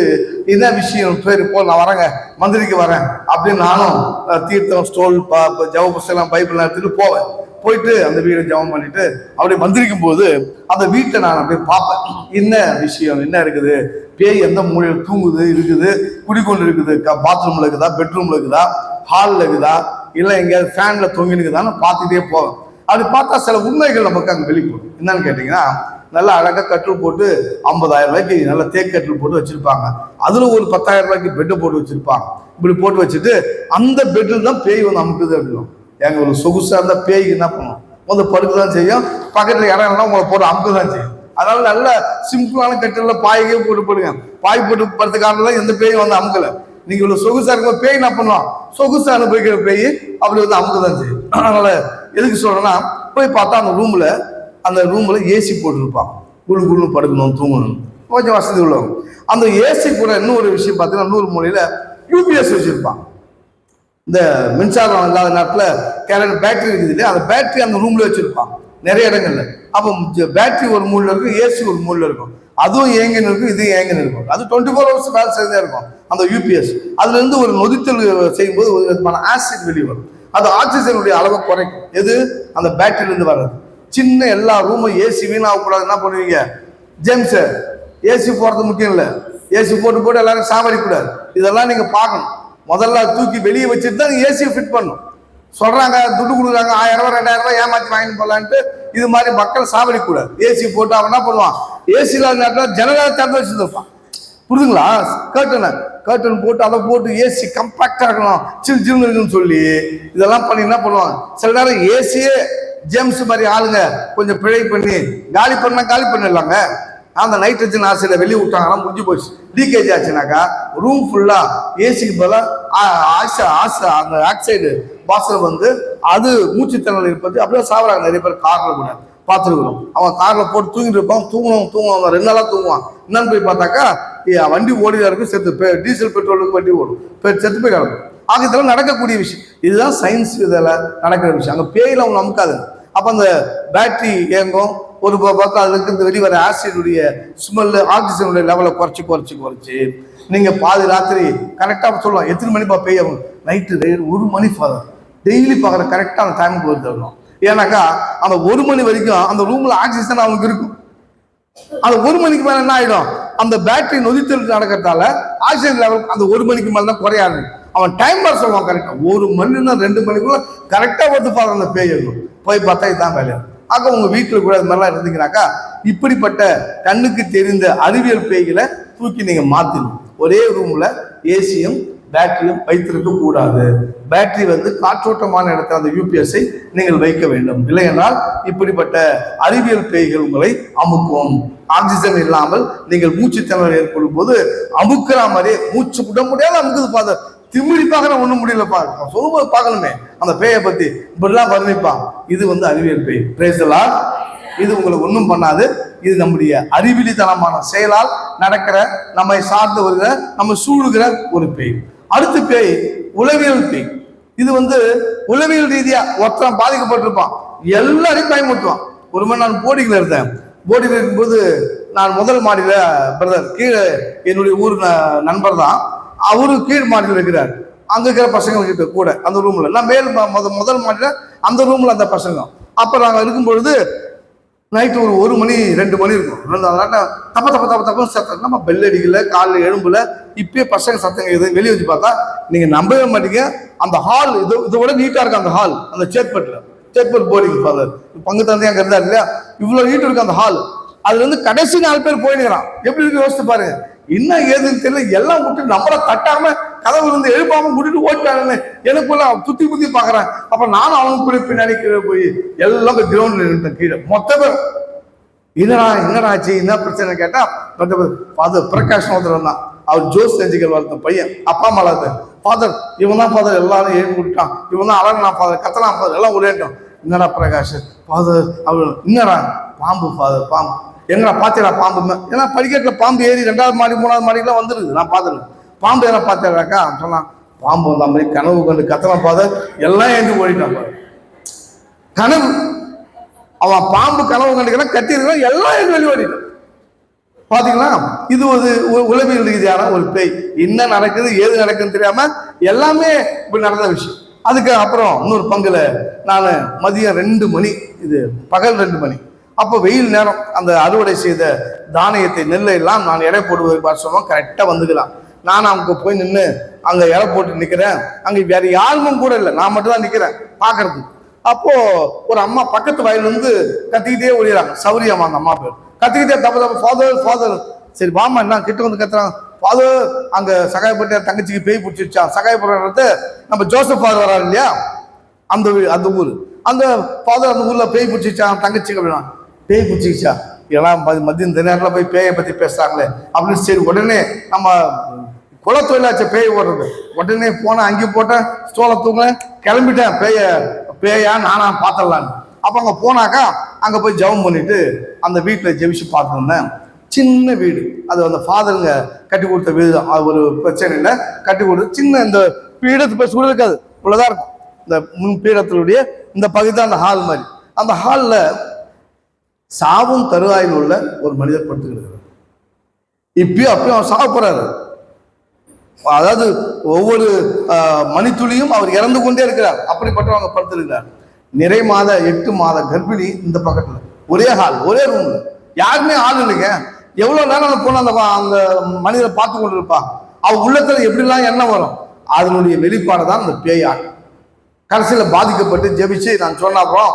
என்ன விஷயம், பேர் போ, நான் வரேங்க, மந்திரிக்கு வரேன் அப்படின்னு நானும் தீர்த்தம், ஸ்டோல், ஜவ புஸ்தகம், பைபிள் எடுத்துட்டு போவேன். போயிட்டு அந்த வீடை ஜபம் பண்ணிட்டு அப்படியே மந்திரிக்கும் போது அந்த வீட்டை நான் அப்படியே பார்ப்பேன். என்ன விஷயம், என்ன இருக்குது, பேய் எந்த மூலையில் தூங்குது இருக்குது, குடிக்கொண்டு இருக்குது, பாத்ரூம்ல இருக்குதா, பெட்ரூம்ல இருக்குதா, ஹாலில் இருக்குதா, இல்லை எங்கேயாவது ஃபேன்ல தொங்கினுக்குதான்னு பார்த்துட்டே போவேன். அப்படி பார்த்தா சில உண்மைகள் நமக்கு அங்கே வெளிப்படும். என்னன்னு கேட்டீங்கன்னா, நல்லா அழகாக கட்டில் போட்டு 50,000 ரூபாய்க்கு நல்ல தேக்கு கட்டில் போட்டு வச்சிருப்பாங்க. அதுல ஒரு 10,000 ரூபாய்க்கு பெட்டை போட்டு வச்சிருப்பாங்க. இப்படி போட்டு வச்சுட்டு அந்த பெட்டில் தான் பேய் அமுக்குது அப்படின்னு. எங்க ஒரு சொகுசா இருந்தா பேய் என்ன பண்ணும், படுக்குதான் செய்யும், பக்கத்துல இடம் எல்லாம் உங்களை போட்டு அமுக்குதான் செய்யும். அதனால நல்ல சிம்பிளான கட்டில பாய்க்கே போட்டு போடுங்க. பாய் போட்டு படுத்த காரணம் எந்த பேயும் அமுக்கல. நீங்க இவ்வளவு சொகுசா இருக்க பேய் என்ன பண்ணுவோம், சொகுசா அனுபவிக்கிற பேய் அப்படி அமுக்கதான் செய்யும். அதனால எதுக்கு சொல்றேன்னா, போய் பார்த்தா அந்த ரூம்ல ஏசி போட்டுருப்பான். குழு குழு படுக்கணும், தூங்கணும், கொஞ்சம் வசதி உள்ளவங்க. அந்த ஏசி கூட இன்னொரு விஷயம் பார்த்தீங்கன்னா, இன்னொரு மூலையில யூபிஎஸ் வச்சிருப்பான். இந்த மின்சாரம் இல்லாத நேரத்தில் பேட்டரி இருக்குது இல்லையா, அந்த பேட்டரி அந்த ரூம்ல வச்சிருப்பான் நிறைய இடங்கள்ல. அப்போ பேட்டரி ஒரு மூலையில் இருக்கும், ஏசி ஒரு மூலையில் இருக்கும். அதுவும் ஏங்கன்னு இருக்கும், இதுவும் ஏங்கன்னு இருக்கும். அது 24 hours வேலை செய்தே இருக்கும் அந்த யூபிஎஸ். அதுல இருந்து ஒரு நொதித்தல் செய்யும்போது ஒரு விதமான ஆசிட் வெளியே வரும். அது ஆக்சிஜனுடைய அளவை குறைக்கும். எது, அந்த பேட்டரியிலிருந்து வர்றது. சின்ன எல்லா ரூமும் ஏசி வீணாகக்கூடாது, என்ன பண்ணுவீங்க, ஜேம்ஸ் ஏசி போறது முக்கியம் இல்லை, ஏசி போட்டு எல்லாரும் சாவடிக்கூடாது. இதெல்லாம் நீங்க பார்க்கணும். முதல்ல தூக்கி வெளியே வச்சுட்டு தான் ஏசியை ஃபிட் பண்ணும். சொல்றாங்க துட்டு கொடுக்குறாங்க, 1000 ரூபாய் 2000 ரூபாய் ஏமாற்றி வாங்கிட்டு போகலான்ட்டு இது மாதிரி மக்கள் சாவடிக்கூடாது. ஏசி போட்டு அவன் என்ன பண்ணுவான், ஏசி இல்லாத நேரத்தில் ஜனரல் திறந்து வச்சுருப்பான். புரியுதுங்களா, கர்டன் போட்டு அதை போட்டு ஏசி கம்பாக்டா இருக்கணும், சில் சில்னு இருக்குன்னு சொல்லி இதெல்லாம் பண்ணி என்ன பண்ணுவாங்க. சில நேரம் ஏசியே ஜேம்ஸ் மாதிரி ஆளுங்க கொஞ்சம் பிழை பண்ணி காலி பண்ணிடலாங்க. அந்த நைட்ரஜன் ஆக்சைடை வெளியே விட்டாங்கன்னா முடிஞ்சு போச்சு. லீக்கேஜ் ஆச்சுனாக்கா ரூம் ஃபுல்லா ஏசிக்கு பதிலாக அந்த ஆக்சைடு வாசல் அது மூச்சுத்திறனில் இருப்பது அப்படியே சாப்பிட்றாங்க. நிறைய பேர் கார்ல கூட பார்த்துருக்குறோம். அவன் கார்ல போட்டு தூங்கிட்டு இருப்பான், தூங்குவான் 2 நாளா தூங்குவான். என்னன்னு போய் பார்த்தாக்கா வண்டி ஓடிதான் இருக்கும், செத்து டீசல் பெட்ரோலுக்கு வண்டி ஓடும், செத்து போய் கிடக்கும். ஆக இதெல்லாம் நடக்கக்கூடிய விஷயம். இதுதான் சயின்ஸ், இதெல்லாம் நடக்கிற விஷயம். அங்கே பேயில அவங்க அமுக்காது. அப்போ அந்த பேட்டரி இயங்கும், ஒரு பக்கம் அதுல இருந்து வெளிவர ஆசிடுடைய ஸ்மெல்லு, ஆக்சிஜனுடைய லெவலை குறைச்சி நீங்க பாதி ராத்திரி கரெக்டா சொல்லலாம். எத்தனை மணிப்பா பேய் ஆகும், நைட்டு 1 மணி ஃபாதர் டெய்லி பார்க்குற கரெக்டாக அந்த டைமுக்கு வருது. ஏன்னாக்கா அந்த 1 மணி வரைக்கும் அந்த ரூம்ல ஆக்சிஜன் அவனுக்கு இருக்கும். அந்த 1 மணிக்கு மேல என்ன ஆயிடும், அந்த பேட்டரி நொதித்தல் நடக்கிறதால ஆக்சிஜன் லெவல் அந்த 1 மணிக்கு மேல தான் குறையாது. அவன் டைம் பார் சொல்லுவான் கரெக்டா, 1 மணின்னா 2 மணிக்குள்ள கரெக்டா வந்து பாருங்க அந்த பேய் இருக்கும். போய் பார்த்தா இதுதான் வேலையா. ஆக உங்க வீட்டுல கூட அது மாதிரிலாம் இருந்தீங்கன்னாக்கா, இப்படிப்பட்ட கண்ணுக்கு தெரிந்த அறிவியல் பேய்களை தூக்கி நீங்க மாத்தணும். ஒரே ரூம்ல ஏசியும் பேட்டரியும் வைத்திருக்க கூடாது. பேட்டரி காற்றோட்டமான இடத்துல அந்த யூபிஎஸ்ஐ நீங்கள் வைக்க வேண்டும். இல்லை என்றால் இப்படிப்பட்ட அறிவியல் பேய்கள் உங்களை அமுக்கும். ஆக்சிஜன் இல்லாமல் நீங்கள் மூச்சு திணறல் ஏற்படும் போது அமுக்கிற மாதிரி மூச்சு விட முடியாத அமுக்குது ஃபாதர். திமிரி பார்க்க ஒண்ணும் முடியலப்பா, சொல்லும்போது பார்க்கணுமே அந்த பேயை பத்தி இப்படிலாம் வர்ணிப்பான். இது அறிவியல் பேய். Price the Lord. இது உங்களுக்கு ஒன்றும் பண்ணாது. இது நம்முடைய அறிவிலித்தனமான செயலால் நடக்கிற, நம்மை சார்ந்து வருகிற, நம்ம சூழுகிற ஒரு பேய். அடுத்த பேய் உளவியல் பேய். இது உளவியல் ரீதியா ஒருத்தன் பாதிக்கப்பட்டிருப்பான், எல்லாரையும் பயமுறுத்துவான். ஒரு மணி நான் போர்டிங்ல இருந்தேன். போர்டிங்ல இருக்கும்போது நான் முதல் மாடியில பிரதர், கீழே என்னுடைய ஊர் நண்பர் தான், அவரு கீழ் மாடியில் இருக்கிறார். அங்க இருக்கிற பசங்கள்கிட்ட கூட அந்த ரூம்ல, நான் மேல் முதல் மாடியில அந்த ரூம்ல அந்த பசங்க. அப்ப நாங்க இருக்கும் பொழுது நைட்டு ஒரு 1 மணி 2 மணி இருக்கும். தப்ப தப்ப தப்ப தப்ப சத்தம், நம்ம பெல் அடிக்கல, காலில் எழும்புல, இப்பயே பசங்க சத்தம் கேக்குது. வெளியே வச்சு பார்த்தா நீங்க நம்பவே மாட்டீங்க, அந்த ஹால் இதோட நீட்டா இருக்கு. அந்த ஹால் அந்த சேத்பட் போர்டிங் ஃபாதர் பங்கு தந்தையா இருந்தார் இல்லையா, இவ்வளவு நீட்டு இருக்கு அந்த ஹால். அதுல கடைசி 4 பேர் போயிடுறான். எப்படி இருக்கு யோசிச்சு பாருங்க. என்ன ஏதுன்னு தெரியல, எல்லாம் விட்டு நம்மள தட்டாம கதவுல எழுப்பாம விட்டுட்டு ஓட்டாங்கன்னு எனக்குள்ள சுத்தி புத்தி பாக்குறேன். அப்ப நானும் அவனுக்கு கூட பின்னாடி கீழே போய் எல்லாம் கிரவுண்ட்ல இருந்தேன். கீழே மொத்த பேர் என்னடா ஆச்சு, என்ன பிரச்சனை கேட்டா, ஃபாதர் பிரகாஷ் ஒருத்தர் தான், அவர் ஜோஸ் செஞ்சுக்கல் வளர்த்த பையன், அப்பா அம்மா ஃபாதர், இவன் தான் ஃபாதர் எல்லாரும் எழுதி விட்டான், இவன் தான் அழகா ஃபாதர், கத்தலாம் ஃபாதர், எல்லாம் உரையாட்டம். என்னடா பிரகாஷ் ஃபாதர், அவர் என்னடா பாம்பு ஃபாதர், பாம்பு எங்கடா பாத்தீடா பாம்பு, ஏன்னா படிக்கட்டுல பாம்பு ஏறி 2வது மாடி 3வது மாடிக்கெல்லாம் வந்துருது, நான் பாத்துருக்கேன். பாம்பு என்ன பார்த்தேடாக்கா சொன்னான், பாம்பு வந்த மாதிரி கனவு கண்டு கத்தலாம் ஃபாதர், எல்லாம் எழுந்து ஓடிட்டான் பாரு. கனவு அவன் பாம்பு கனவு கண்டுக்கலாம் கத்தி இருக்கான், எல்லாம் எழுந்து வெளியே ஓடிட்டான். பாத்தீங்களா, இது உளவியல் ரீதியான ஒரு பேய். என்ன நடக்குது ஏது நடக்குதுன்னு தெரியாம எல்லாமே இப்படி நடந்த விஷயம். அதுக்கு அப்புறம் இன்னொரு பங்குல நான் மதியம் 2 மணி, இது பகல் 2 மணி, அப்போ வெயில் நேரம், அந்த அறுவடை செய்த தானியத்தை நெல்லை எல்லாம் நான் எடை போடுவதற்கு சொன்னோம். கரெக்டா வந்துக்கலாம். நான் அங்க போய் நின்று அங்க எடை போட்டு நிக்கிறேன். அங்க வேற யாருமும் கூட இல்லை, நான் மட்டும் தான் நிக்கிறேன் பாக்குறது. அப்போ ஒரு அம்மா பக்கத்து வயலிருந்து கத்திக்கிட்டே ஒழிறாங்க. சௌரியம்மா அந்த அம்மா பேர். கத்திக்கிட்டே தப்பு ஃபாதர் ஃபாதர், சரி வாமா என்ன கிட்ட கத்துறாங்க. ஃபாதர் அங்க சகாயப்பட்ட தங்கச்சிக்கு பேய் பிடிச்சிருச்சா. சகாயப்படுறது நம்ம ஜோசப் ஃபாதர் வராரு இல்லையா, அந்த ஊர், அந்த ஃபாதர் அந்த ஊர்ல பேய் பிடிச்சிச்சா தங்கச்சிக்கு அப்படின்னா. பேய் பிடிச்சிச்சா, எல்லாம் மதியம் இந்த நேரத்தில் போய் பேயை பத்தி பேசுறாங்களே அப்படின்னு. சரி உடனே நம்ம குலத்தொழிலாச்ச பேய் ஓடுறது, உடனே போனேன், அங்கே போட்டேன், ஸ்டோலை தூங்கினேன், கிளம்பிட்டேன். பேயா நானா பார்த்துடலான்னு. அப்போ அங்கே போனாக்கா அங்கே போய் ஜெபம் பண்ணிட்டு அந்த வீட்டில் ஜெபிச்சு பார்த்துருந்தேன். சின்ன வீடு, அது அந்த ஃபாதருங்க கட்டி கொடுத்த வீடு தான், அது ஒரு பிரச்சனை இல்லை, கட்டி கொடுத்து சின்ன இந்த பீடத்து போய் சூழல் இருக்காது, இவ்வளோதான் இருக்கும். இந்த முன் பீடத்தினுடைய இந்த பகுதி தான் அந்த ஹால் மாதிரி. அந்த ஹாலில் சாவும் தருவாயில் உள்ள ஒரு மனிதர் படுத்துக்கிறார். அப்பயும் அவர் சாவ போறாரு. அதாவது ஒவ்வொரு மணித்துளியும் அவர் இறந்து கொண்டே இருக்கிறார். அப்படிப்பட்டவங்க படுத்திருக்கிறார். 8 மாத கர்ப்பிணி இந்த பக்கத்துல, ஒரே ஹால், ஒரே ரூம்ல, யாருமே ஆள் இல்லைங்க. எவ்வளவு நேரம் போன அந்த மனிதரை பார்த்து கொண்டு இருப்பா. அவ உள்ளத்துல எப்படிலாம் எண்ணம் வரும், அதனுடைய வெளிப்பாடு தான் அந்த பேயாள். கடைசியில பாதிக்கப்பட்டு ஜெபிச்சு நான் சொன்ன அப்புறம்,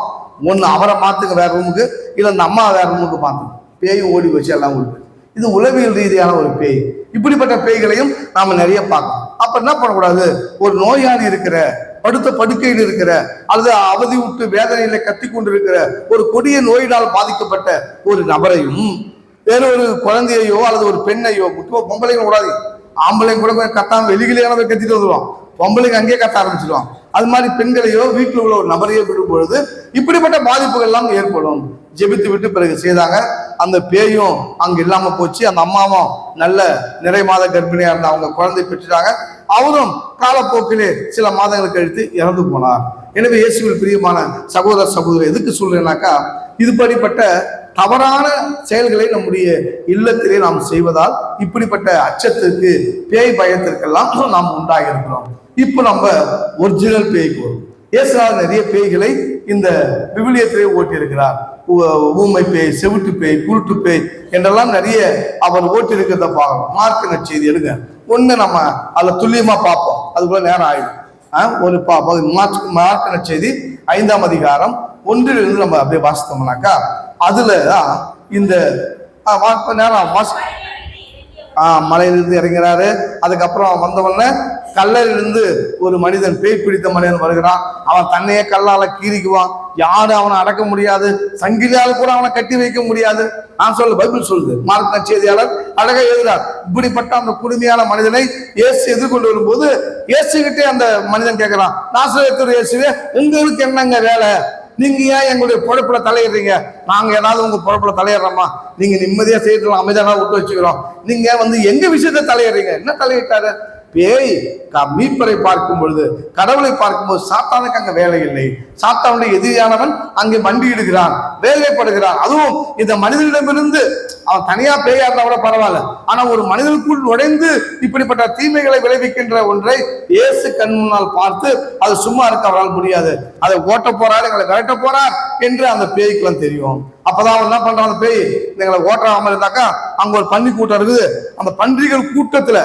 ஒன்று அவரை மாத்துங்க வேற ரூமுக்கு, இல்லை அந்த அம்மா வேற ரூமுக்கு மாத்துங்க. பேயும் ஓடி வச்சு எல்லாம் ஓடி. இது உளவியல் ரீதியான ஒரு பேய். இப்படிப்பட்ட பேய்களையும் நாம நிறைய பார்க்கணும். அப்ப என்ன பண்ணக்கூடாது, ஒரு நோயாளி இருக்கிற, படுத்த படுக்கையில் இருக்கிற, அல்லது அவதி விட்டு வேதனையில கத்தி கொண்டிருக்கிற ஒரு கொடிய நோயினால் பாதிக்கப்பட்ட ஒரு நபரையும், வேறொரு குழந்தையோ அல்லது ஒரு பெண்ணையோ, பொம்பளைங்க கூடாது, ஆம்பளைங்க கூட கத்தாம வெளியிலேயான கத்திட்டு வந்துடுவான், பொம்பளைங்க அங்கேயே கத்த ஆரம்பிச்சிடுவான். அது மாதிரி பெண்களையோ வீட்டில் உள்ள ஒரு நபரையோ விடும் பொழுது இப்படிப்பட்ட பாதிப்புகள் எல்லாம் ஏற்படும். ஜெபித்து விட்டு பிறகு செய்தாங்க. அந்த பேயும் அங்க இல்லாம போச்சு. அந்த அம்மாவும் நல்ல நிறை மாத கர்ப்பிணியா இருந்த அவங்க குழந்தை பெற்றுட்டாங்க. அவரும் காலப்போக்கிலே சில மாதங்கள் கழித்து இறந்து போனார். எனவே இயேசுவில் பிரியமான சகோதர சகோதரி, எதுக்கு சொல்றேன்னாக்கா, இதுபடிப்பட்ட தவறான செயல்களை நம்முடைய இல்லத்திலே நாம் செய்வதால் இப்படிப்பட்ட அச்சத்திற்கு, பேய் பயத்திற்கெல்லாம் நாம் உண்டாகி இருக்கிறோம். இப்போ நம்ம ஒரிஜினல் பேய்க்கு வரும். இயேசுநாதர் நிறைய பேய்களை இந்த விவிலியத்திலே ஓட்டி இருக்கிறார். ஊமை பேய், செவிட்டு பேய், குருட்டு பேய் என்றெல்லாம் நிறைய அவர் ஓட்டி இருக்கிறத பார்க்கணும். மார்க் நற்செய்தி எடுங்க, ஒண்ணு நம்ம அதில் துல்லியமா பார்ப்போம், அதுக்குள்ள நேரம் ஆயிடும். ஒரு மார்க் நற்செய்தி 5ஆம் அதிகாரம் 1 நம்ம அப்படியே வாசித்தோம்னாக்கா, அதுல இந்த நேரம் மலையிலிருந்து இறங்கிறாரு. அதுக்கப்புறம் வந்தவொடனே கல்லறிலிருந்து ஒரு மனிதன், பேய் பிடித்த மனிதன் வருகிறான். அவன் தன்னையே கல்லால கீறிக்குவான். யாரும் அவனை அடக்க முடியாது, சங்கிலியால் கூட அவனை கட்டி வைக்க முடியாது. நான் சொல்ல பைபிள் சொல்லுது, மார்க் நற்செய்தியாளர் அழகா எழுதுறார். இப்படிப்பட்ட அந்த கொடுமையான மனிதனை இயேசு எதிர்கொண்டு வரும்போது இயேசு கிட்டே அந்த மனிதன் கேட்கிறான், நாசரேத்து இயேசுவே, உங்களுக்கு என்னங்க வேலை? நீங்க ஏன் எங்களுடைய பொழப்புல தலையிடுறீங்க? நாங்க ஏதாவது உங்க பொழப்புல தலையிடுறோமா? நீங்க நிம்மதியா செய்யலாம், அமைதியாக விட்டு வச்சுக்கிறோம். நீங்க எங்க விஷயத்த தலையிடுறீங்க? என்ன தலையிட்டாரு? பேய் மீட்பரை பார்க்கும் பொழுது, கடவுளை பார்க்கும்போது சாத்தானுக்கு அங்க வேலை இல்லை. சாத்தானுடைய எதிரியானவன் அங்கே மண்டியிடுகிறான், வேலைப்படுகிறான். அதுவும் இந்த மனிதனிடமிருந்து அவன் தனியா பேயா இருந்தா கூட பரவாயில்ல, ஆனா ஒரு மனிதனுக்குள் நுழைந்து இப்படிப்பட்ட தீமைகளை விளைவிக்கின்ற ஒன்றை இயேசு கண் முன்னால் பார்த்து அது சும்மா இருக்க அவரால் முடியாது. அதை ஓட்ட போறாரு, எங்களை விரட்ட போறார் என்று அந்த பேய்க்குலாம் தெரியும். அப்பதான் அவன் என்ன பண்றான், அந்த பேய் எங்களை ஓட்டாம இருந்தாக்கா அங்க ஒரு பன்றி கூட்டம் இருக்குது. அந்த பன்றிகள் கூட்டத்துல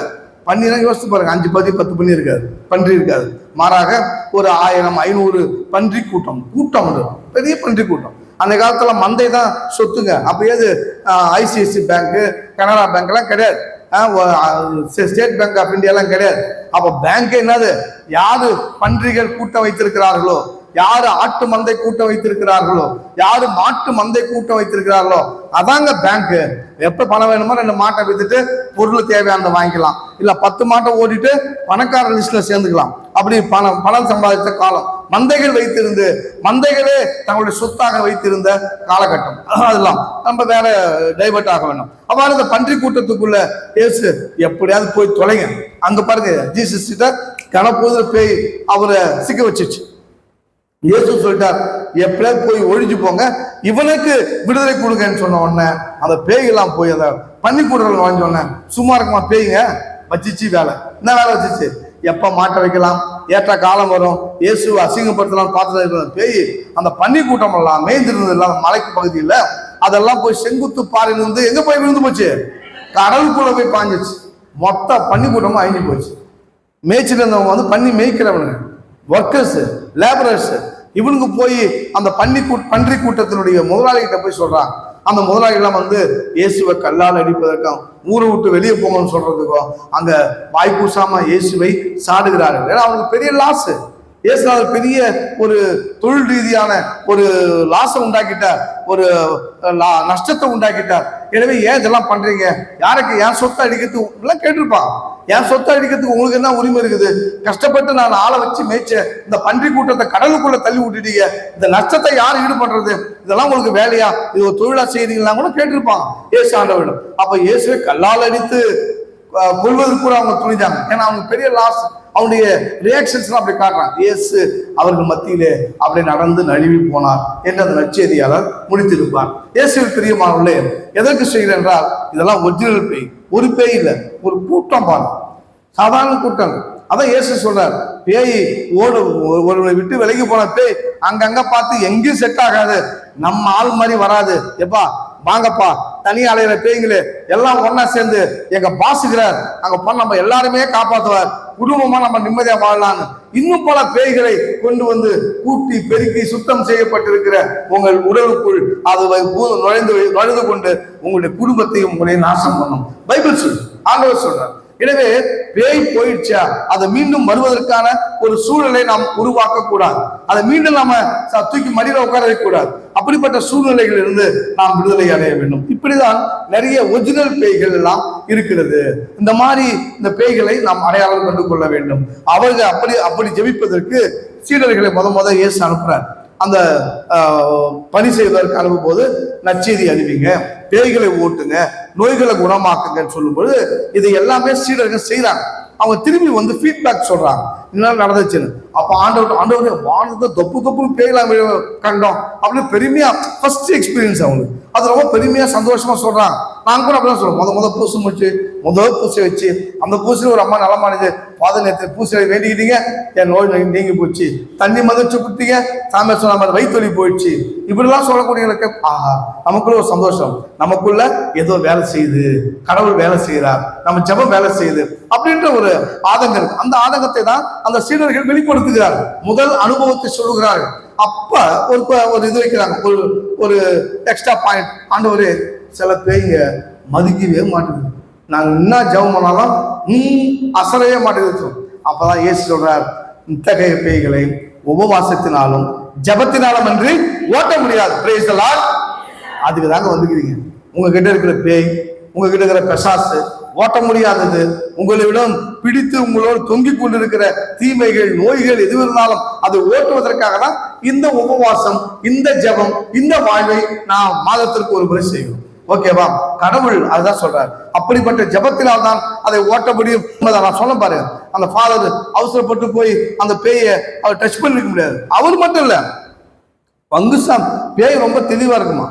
பன்னினா யோசிச்சு பாருங்க, 5 பன்றி 10 பன்றி இருக்காது, பன்றி இருக்காது. மாறாக ஒரு 1000 500 பன்றி கூட்டம் பெரிய பன்றி கூட்டம். அந்த காலத்துல மந்தை தான் சொத்துங்க. அப்ப ஏது ஐசிஐசி பேங்க், கனரா பேங்க் எல்லாம் கிடையாது, ஸ்டேட் பேங்க் ஆஃப் இந்தியா எல்லாம் கிடையாது. அப்ப பேங்க் என்னது? யாரு பன்றிகள் கூட்டம் வைத்திருக்கிறார்களோ, யாரு ஆட்டு மந்தை கூட்டம் வைத்திருக்கிறார்களோ, யாரு மாட்டு மந்தை கூட்டம் வைத்திருக்கிறார்களோ அதாங்க பேங்க். எப்ப பணம் வேணுமோ 2 மாட்டை வித்துட்டு பொருள் தேவையானதை வாங்கிக்கலாம், இல்ல 10 மாட்டை ஓடிட்டு பணக்கார லிஸ்ட்ல சேர்ந்துக்கலாம். அப்படி பணம் சம்பாதித்த காலம், மந்தைகள் வைத்திருந்து மந்தைகளே தங்களுடைய சொத்தாக வைத்திருந்த காலகட்டம். அதெல்லாம் நம்ம வேற டைவர்ட் ஆக வேணும். அவ்வாறு இந்த பன்றி கூட்டத்துக்குள்ள இயேசு எப்படியாவது போய் தொலைங்க. அங்க பாருங்க, ஜீசஸ் கிட்ட கனப்போது பேய் அவரை சிக்க வச்சிச்சு. இயேசு சொல்லிட்டார், எப்படியாவது போய் ஒழிஞ்சு போங்க, இவனுக்கு விடுதலை கொடுங்கன்னு சொன்ன உடனே அந்த பேய்கெல்லாம் போய் அந்த பன்னி கூடுதல் வாங்கி உடனே சும்மா இருக்குமா பேய்ங்க? வச்சிச்சு வேலை. என்ன வேலை வச்சிச்சு? எப்ப மாட்ட வைக்கலாம், ஏற்ற காலம் வரும், இயேசுவை அசிங்கப்படுத்தலாம் பார்த்துட்டு பேய் அந்த பன்னி கூட்டம் எல்லாம் மேய்ந்திருந்தது இல்லாத மலைக்கு பகுதியில் அதெல்லாம் போய் செங்குத்து பாறையிலிருந்து எங்க போய் விழுந்து போச்சு? கடலுக்குள்ள போய் பாஞ்சிச்சு. மொத்த பன்னி கூட்டமும் அழிஞ்சு போச்சு. மேய்ச்சிட்டு இருந்தவங்க பன்னி மேய்க்கிறவனுங்க, ஒர்க்கர்ஸ், லேபரர்ஸ், இவனுக்கு போய் அந்த பன்றி கூட்டத்தினுடைய முதலாளிகிட்ட போய் சொல்றான். அந்த முதலாளிகள்லாம் இயேசுவை கல்லால் அடிப்பதற்கும் ஊரை விட்டு வெளியே போங்கன்னு சொல்றதுக்கும் அங்க வாய்ப்பூசாம இயேசுவை சாடுகிறார்கள். ஏன்னா அவனுக்கு பெரிய லாஸ். இயேசுநாதர் பெரிய ஒரு தொழில் ரீதியான ஒரு லாஸை உண்டாக்கிட்டார், ஒரு நஷ்டத்தை உண்டாக்கிட்டார். எனவே ஏன் இதெல்லாம் பண்றீங்க? யாருக்கு என் சொத்தை அடிக்கிறதுக்கு எல்லாம் கேட்டிருப்பான். என் சொத்தை அடிக்கிறதுக்கு உங்களுக்கு என்ன உரிமை இருக்குது? கஷ்டப்பட்டு நான் ஆளை வச்சு மேய்ச்ச இந்த பன்றி கூட்டத்தை கடலுக்குள்ள தள்ளி விட்டுட்டீங்க, இந்த நஷ்டத்தை யார் ஈடு பண்றது? இதெல்லாம் உங்களுக்கு வேலையா? இது ஒரு தொழிலா செய்றீங்களா கூட கேட்டிருப்பான் இயேசு ஆண்டவரிடம். அப்ப இயேசுவை கல்லால் அடித்து கொள்வதற்கு கூட அவங்க துணிஞ்சாங்க. ஏன்னா அவங்க பெரிய லாஸ். அவனுடைய ரியாக்ஷன்ஸ் அப்படி காட்டுறான். இயேசு அவர்கள் மத்தியிலே அப்படி நடந்து நழுவி போனார் என்று அந்த நற்செய்தியாளர் முடித்திருப்பார். இயேசுவில் பிரியமானவர்களே, எதற்கு செய்கிறேன் என்றால் இதெல்லாம் ஒரிஜினல் பேய், ஒரு பேய் இல்லை, ஒரு கூட்டம் பாருங்க, சாதாரண கூட்டம். அதான் இயேசு சொல்றார், பேய் ஒருவரை விட்டு விலகி போன பேய் அங்கங்க பார்த்து எங்கேயும் செட் ஆகாது, நம்ம ஆள் மாதிரி வராது. எப்பா வாங்கப்பா, தனியா அலையிற பேய்களே எல்லாம் ஒன்னா சேர்ந்து எங்க பாசுகிறார், அங்க போன நம்ம எல்லாருமே காப்பாற்றுவார், குடும்பமா நம்ம நிம்மதியா வாழலான்னு இன்னும் பல பேய்களை கொண்டு கூட்டி பெருக்கி சுத்தம் செய்யப்பட்டிருக்கிற உங்கள் உடலுக்குள் அது நுழைந்து கொண்டு உங்களுடைய குடும்பத்தையும் உங்களையும் நாசம் பண்ணும். பைபிள் சொல், ஆண்டவர் சொல்றார். எனவே பேய் போயிடுச்சா அதை மீண்டும் வருவதற்கான ஒரு சூழலை நாம் உருவாக்க கூடாது. அதை மீண்டும் நாம தூக்கி மடியில உட்கார வைக்கக்கூடாது. அப்படிப்பட்ட சூழ்நிலைகள் இருந்து நாம் விடுதலை அடைய வேண்டும். இப்படிதான் நிறைய ஒரிஜினல் பேய்கள் எல்லாம் இருக்கிறது. இந்த மாதிரி இந்த பேய்களை நாம் அடையாளம் கண்டு கொள்ள வேண்டும். அவர்கள் அப்படி ஜெபிப்பதற்கு சீடர்களை முத இயேசு அனுப்புறார். அந்த பணி செய்வதற்கு அனுப்பும் போது நற்செய்தி அறிவிங்க, பேய்களை ஓட்டுங்க, நோய்களை குணமாக்குங்கன்னு சொல்லும்போது இதை எல்லாமே சீடர்கள் செய்யறாங்க. அவங்க திரும்பி ஃபீட்பேக் சொல்றாங்க, என்ன நடந்துச்சுன்னு. அப்ப ஆண்டவரே வானத்தை தொப்பு பேய்லாம் கண்டோம் அப்படின்னு பெருமையா ஃபர்ஸ்ட் எக்ஸ்பீரியன்ஸ் அவங்களுக்கு அது ரொம்ப பெருமையா சந்தோஷமா சொல்றாங்க. நாங்க கூட அப்படிதான் சொல்றோம். முதல் பூசை வச்சு அந்த பூசையில ஒரு அம்மா நலமானது, நேற்று பூசை வேண்டிக்கிட்டீங்க, என் நோய் நீங்கி போச்சு, தண்ணி மதிச்சு கொடுத்தீங்க, சாமி சொன்ன மாதிரி வயிற்று போயிடுச்சு, இப்படிலாம் சொல்லக்கூடியவங்களுக்கு ஆஹா நமக்குள்ள ஒரு சந்தோஷம், நமக்குள்ள ஏதோ வேலை செய்யுது, கடவுள் வேலை செய்யறார், நம்ம ஜெபம் வேலை செய்யுது அப்படின்ற ஒரு ஆதங்கம் இருக்கு. அந்த ஆதங்கத்தை தான் அந்த சீடர்கள் வெளிப்படுத்துகிறார்கள், முதல் அனுபவத்தை சொல்லுகிறார்கள். அப்ப ஒரு இது வைக்கிறாங்க, ஒரு எக்ஸ்ட்ரா பாயிண்ட். ஆண்டவரே சில பேய்ங்க மதிக்கவே மாட்டேங்குது, நாங்க என்ன ஜெபம் பண்ணாலும் அசரவே மாட்டேங்குது, அப்பதான் இயேசு சொல்றார், இத்தகைய பேய்களை உபவாசத்தினாலும் ஜபத்தினாலும் அன்றி ஓட்ட முடியாது. Price the Lord. அதுக்கு தாங்க வந்துக்கிறீங்க. உங்ககிட்ட இருக்கிற பேய், உங்ககிட்ட இருக்கிற பிசாசு ஓட்ட முடியாதது, உங்களிடம் பிடித்து உங்களோடு தொங்கிக் கொண்டிருக்கிற தீமைகள், நோய்கள் எது இருந்தாலும் அதை ஓட்டுவதற்காக தான் இந்த உபவாசம், இந்த ஜெபம், இந்த வாழ்வை நான் மாதத்திற்கு ஒரு முறை செய்யணும். ஓகேவா? கடவுள் அதுதான் சொல்றாரு. அப்படிப்பட்ட ஜபத்தினால் தான் அதை ஓட்ட முடியும். நான் சொல்ல பாரு, அந்த ஃபாதர் அவசரப்பட்டு போய் அந்த பேயை அவர் டச் பண்ணிருக்க முடியாது. அவர் மட்டும் இல்ல, பங்குசாமி பேய் ரொம்ப தெளிவா இருக்குமா.